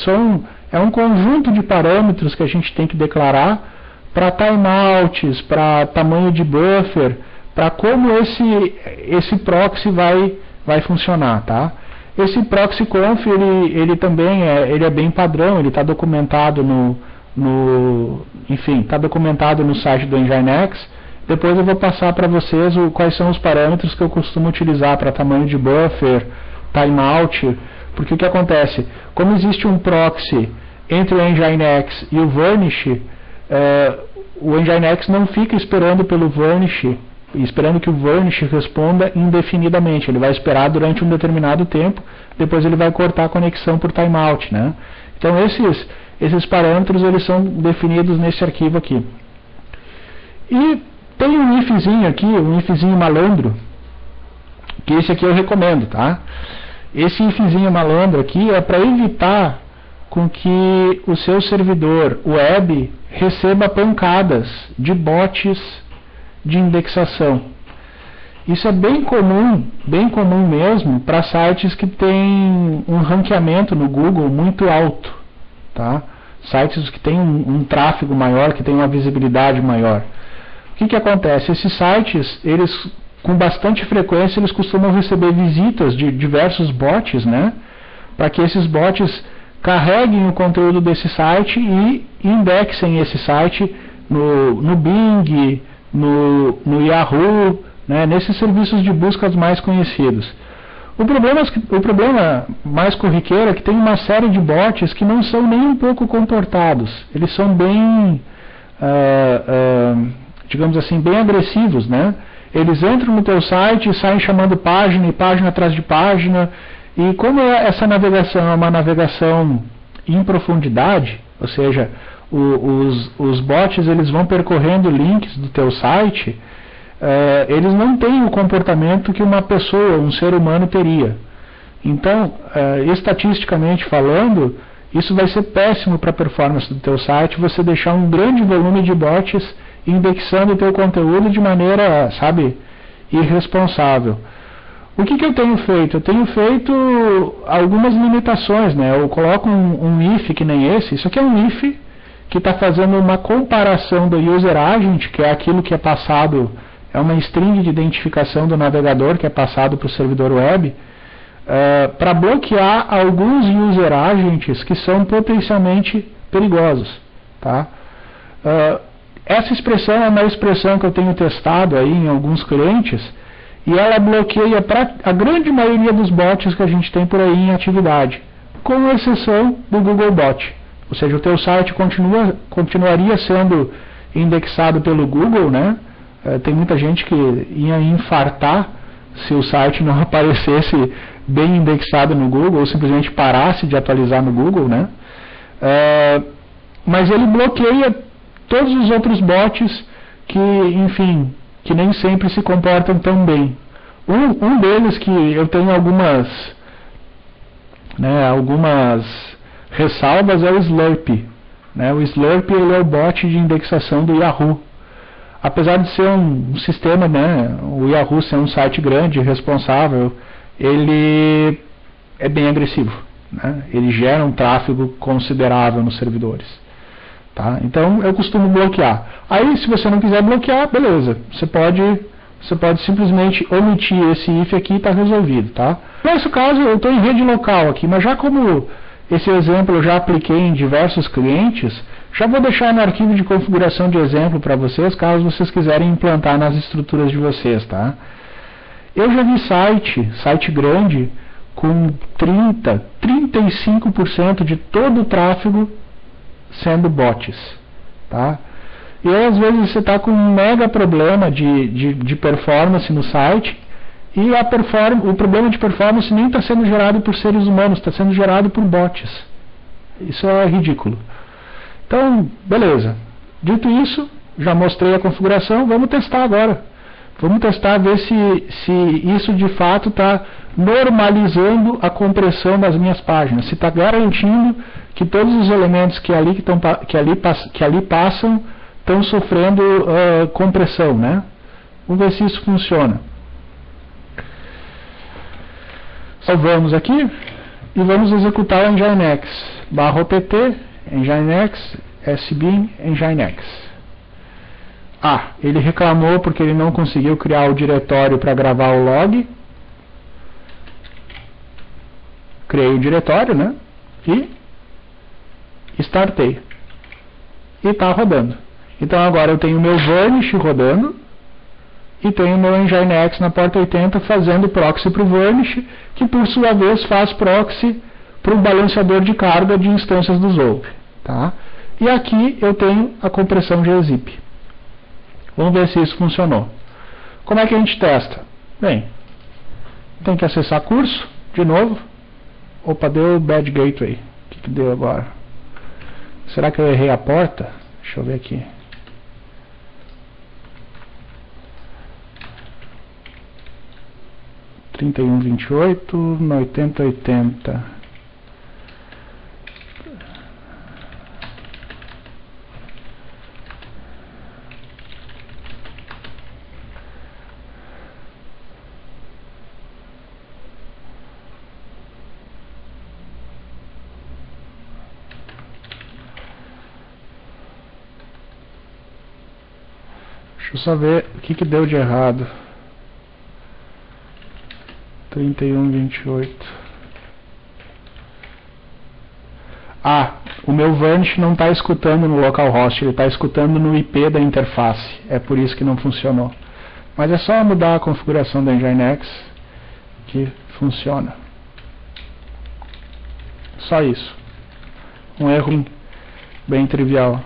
é um conjunto de parâmetros que a gente tem que declarar para timeouts, para tamanho de buffer, para como esse proxy vai funcionar, tá? Esse proxyconf, ele também ele é bem padrão, ele está documentado enfim, está documentado no site do Nginx. Depois eu vou passar para vocês quais são os parâmetros que eu costumo utilizar para tamanho de buffer, timeout, porque o que acontece? Como existe um proxy entre o Nginx e o Varnish, o Nginx não fica esperando pelo Varnish esperando que o Varnish responda indefinidamente. Ele vai esperar durante um determinado tempo, depois ele vai cortar a conexão por timeout, né? Então esses parâmetros eles são definidos nesse arquivo aqui. E tem um ifzinho aqui, um ifzinho malandro, que esse aqui eu recomendo, tá? Esse ifzinho malandro aqui é para evitar com que o seu servidor web receba pancadas de bots de indexação. Isso é bem comum mesmo para sites que têm um ranqueamento no Google muito alto, tá? Sites que têm um tráfego maior, que têm uma visibilidade maior. O que acontece? Esses sites, eles com bastante frequência, eles costumam receber visitas de diversos bots, né? Para que esses bots carreguem o conteúdo desse site e indexem esse site no Bing, no Yahoo, né? Nesses serviços de busca mais conhecidos. O problema mais corriqueiro é que tem uma série de bots que não são nem um pouco comportados. Eles são bem, digamos assim, bem agressivos, né? Eles entram no teu site e saem chamando página e página atrás de página. E como essa navegação é uma navegação em profundidade, ou seja, os bots eles vão percorrendo links do teu site, eles não têm o comportamento que uma pessoa, um ser humano teria. Então, estatisticamente falando, isso vai ser péssimo para a performance do teu site, você deixar um grande volume de bots indexando o teu conteúdo de maneira, sabe, irresponsável. O que eu tenho feito? Eu tenho feito algumas limitações, né? Eu coloco um if que nem esse. Isso aqui é um if que está fazendo uma comparação do user agent, que é aquilo que é passado, é uma string de identificação do navegador que é passado para o servidor web, para bloquear alguns user agents que são potencialmente perigosos, tá? Essa expressão é uma expressão que eu tenho testado aí em alguns clientes e ela bloqueia a grande maioria dos bots que a gente tem por aí em atividade, com exceção do Googlebot. Ou seja, o teu site continuaria sendo indexado pelo Google, né? Tem muita gente que ia infartar se o site não aparecesse bem indexado no Google ou simplesmente parasse de atualizar no Google, né? Mas ele bloqueia todos os outros bots que, enfim, que nem sempre se comportam tão bem. Um deles que eu tenho algumas ressalvas é o Slurp, né? O Slurp ele é o bot de indexação do Yahoo. Apesar de ser um sistema, né, o Yahoo ser um site grande e responsável, ele é bem agressivo, né? Ele gera um tráfego considerável nos servidores. Tá? Então eu costumo bloquear. Aí se você não quiser bloquear, beleza. Você pode simplesmente omitir esse if aqui e está resolvido. Tá? Nesse caso eu estou em rede local aqui, mas já como esse exemplo eu já apliquei em diversos clientes, já vou deixar no arquivo de configuração de exemplo para vocês, caso vocês quiserem implantar nas estruturas de vocês. Tá? Eu já vi site grande com 35% de todo o tráfego sendo bots, tá? E aí, às vezes você está com um mega problema de performance no site e o problema de performance nem está sendo gerado por seres humanos, está sendo gerado por bots. Isso é ridículo. Então, beleza. Dito isso, já mostrei a configuração, vamos testar agora. Vamos testar, ver se isso de fato está normalizando a compressão das minhas páginas, se está garantindo que todos os elementos que ali passam estão sofrendo compressão, né? Vamos ver se isso funciona. Salvamos aqui e vamos executar o Nginx. /opt, Nginx, sbin, Nginx. Ele reclamou porque ele não conseguiu criar o diretório para gravar o log. Criei o diretório, né? E startei. E está rodando. Então agora eu tenho o meu Varnish rodando e tenho o meu Nginx na porta 80 fazendo proxy para o Varnish, que por sua vez faz proxy para o balanceador de carga de instâncias do Zope. Tá? E aqui eu tenho a compressão gzip. Vamos ver se isso funcionou. Como é que a gente testa? Bem, tem que acessar curso, de novo. Opa, deu bad gateway. O que deu agora? Será que eu errei a porta? Deixa eu ver aqui. Trinta e 28, 80. Deixa eu só ver o que deu de errado. 3128. Ah, o meu Vanish não está escutando no localhost, ele está escutando no IP da interface. É por isso que não funcionou. Mas é só mudar a configuração da Nginx que funciona. Só isso. Um erro bem trivial.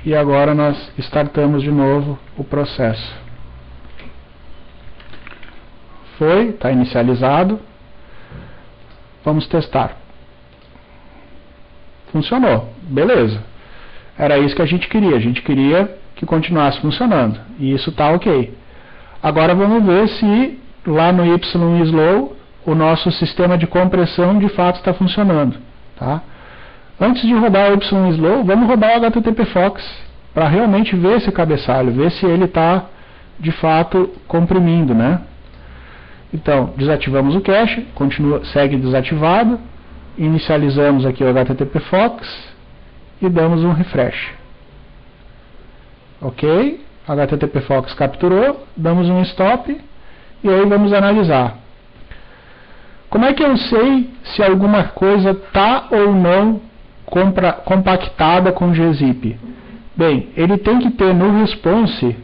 E agora nós startamos de novo o processo. Foi, está inicializado. Vamos testar. Funcionou, beleza. Era isso que a gente queria que continuasse funcionando. E isso está ok. Agora vamos ver se lá no YSlow o nosso sistema de compressão de fato está funcionando. Tá? Antes de rodar o YSlow, vamos rodar o HTTPFox para realmente ver esse cabeçalho, ver se ele está de fato comprimindo, né? Então, desativamos o cache, segue desativado, inicializamos aqui o HTTPFox e damos um refresh. Ok, HTTPFox capturou, damos um stop e aí vamos analisar. Como é que eu sei se alguma coisa está ou não compactada com gzip? Bem, ele tem que ter no response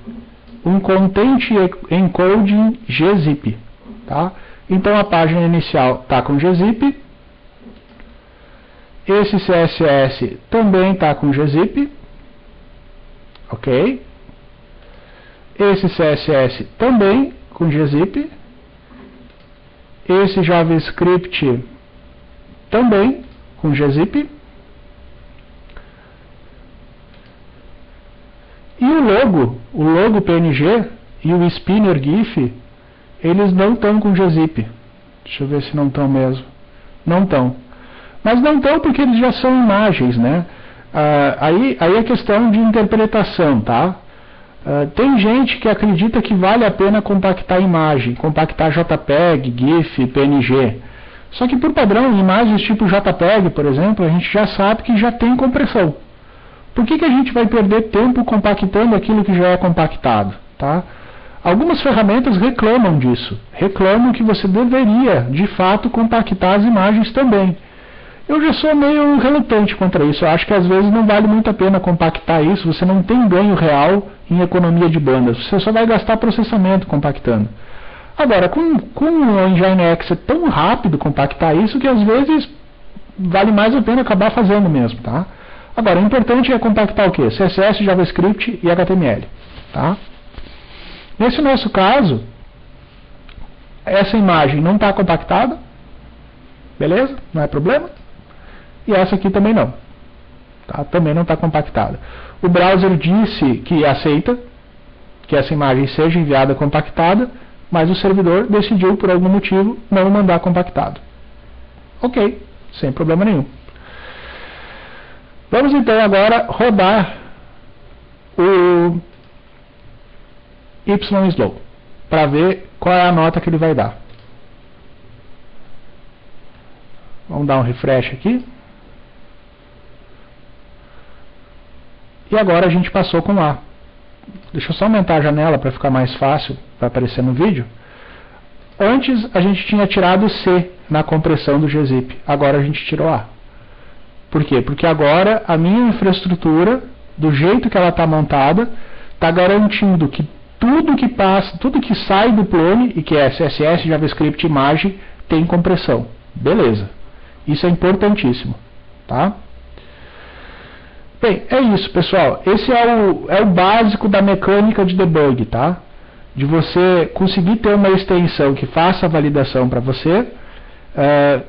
um content encoding gzip. Tá? Então a página inicial está com gzip. Esse CSS também está com gzip. Ok? Esse CSS também com gzip. Esse JavaScript também com gzip. E o logo PNG e o spinner GIF, eles não estão com gzip. Deixa eu ver se não estão mesmo. Não estão. Mas não estão porque eles já são imagens, né? Aí é questão de interpretação, tá? Tem gente que acredita que vale a pena compactar imagem, compactar JPEG, GIF, PNG. Só que por padrão, imagens tipo JPEG, por exemplo, a gente já sabe que já tem compressão. Por que a gente vai perder tempo compactando aquilo que já é compactado? Tá? Algumas ferramentas reclamam disso. Reclamam que você deveria, de fato, compactar as imagens também. Eu já sou meio relutante contra isso. Eu acho que às vezes não vale muito a pena compactar isso. Você não tem ganho real em economia de bandas. Você só vai gastar processamento compactando. Agora, com o Nginx é tão rápido compactar isso que às vezes vale mais a pena acabar fazendo mesmo. Tá? Agora, o importante é compactar o quê? CSS, JavaScript e HTML. Tá? Nesse nosso caso, essa imagem não está compactada. Beleza? Não é problema. E essa aqui também não. Tá? Também não está compactada. O browser disse que aceita que essa imagem seja enviada compactada, mas o servidor decidiu, por algum motivo, não mandar compactado. Ok, sem problema nenhum. Vamos então agora rodar o YSlow para ver qual é a nota que ele vai dar. Vamos dar um refresh aqui. E agora a gente passou com A. Deixa eu só aumentar a janela para ficar mais fácil para aparecer no vídeo. Antes a gente tinha tirado C na compressão do gzip. Agora a gente tirou A. Por quê? Porque agora a minha infraestrutura, do jeito que ela está montada, está garantindo que tudo que passa, tudo que sai do clone, e que é CSS, JavaScript, imagem, tem compressão. Beleza. Isso é importantíssimo. Tá? Bem, é isso, pessoal. Esse é o básico da mecânica de debug, tá? De você conseguir ter uma extensão que faça a validação para você,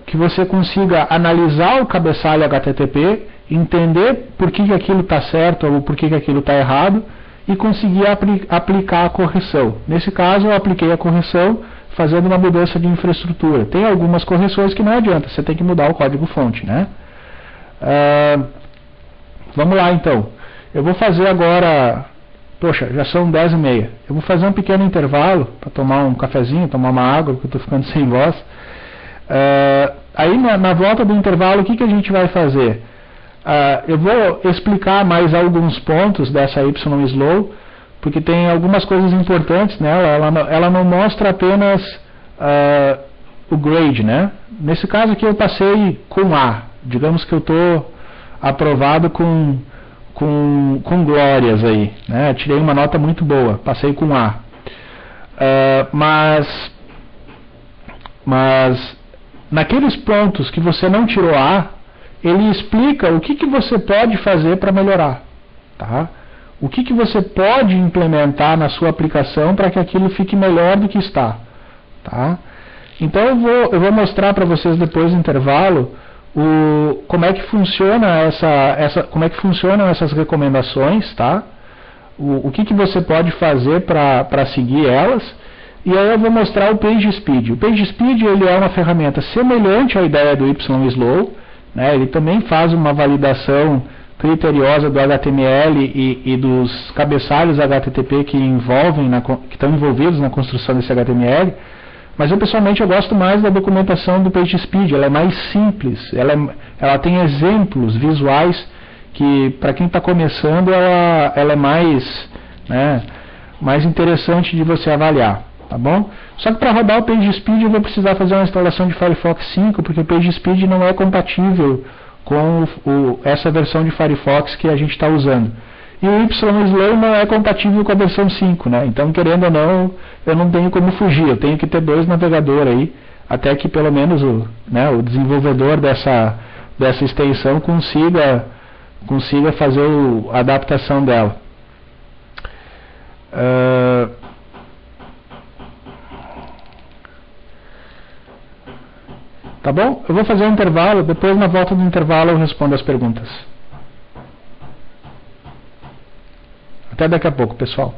que você consiga analisar o cabeçalho HTTP, entender por que aquilo está certo ou por que aquilo está errado e conseguir aplicar a correção. Nesse caso, eu apliquei a correção fazendo uma mudança de infraestrutura. Tem algumas correções que não adianta, você tem que mudar o código-fonte, né? Vamos lá, então. Eu vou fazer agora... Poxa, já são 10h30. Eu vou fazer um pequeno intervalo para tomar um cafezinho, tomar uma água, porque eu estou ficando sem voz. Aí, na volta do intervalo, o que a gente vai fazer? Eu vou explicar mais alguns pontos dessa YSlow, porque tem algumas coisas importantes nela. Ela não mostra apenas o grade, né? Nesse caso aqui eu passei com A. Digamos que eu estou aprovado com glórias aí, né? Tirei uma nota muito boa, passei com A. Mas naqueles pontos que você não tirou A, ele explica o que você pode fazer para melhorar, tá? O que você pode implementar na sua aplicação para que aquilo fique melhor do que está, tá? Então eu vou mostrar para vocês depois do intervalo como é que funciona como é que funcionam essas recomendações, tá? O que você pode fazer para seguir elas. E aí eu vou mostrar o PageSpeed. O PageSpeed ele é uma ferramenta semelhante à ideia do YSlow, né? Ele também faz uma validação criteriosa do HTML e dos cabeçalhos HTTP que estão envolvidos na construção desse HTML. Mas eu pessoalmente gosto mais da documentação do PageSpeed. Ela é mais simples, ela tem exemplos visuais que para quem está começando ela é mais, né, mais interessante de você avaliar, tá bom? Só que para rodar o PageSpeed eu vou precisar fazer uma instalação de Firefox 5, porque o PageSpeed não é compatível com essa versão de Firefox que a gente está usando. E o YSlow não é compatível com a versão 5, né? Então, querendo ou não, eu não tenho como fugir. Eu tenho que ter dois navegadores aí, até que pelo menos o desenvolvedor dessa extensão consiga fazer a adaptação dela. Tá bom? Eu vou fazer um intervalo, depois na volta do intervalo eu respondo as perguntas. Até daqui a pouco, pessoal.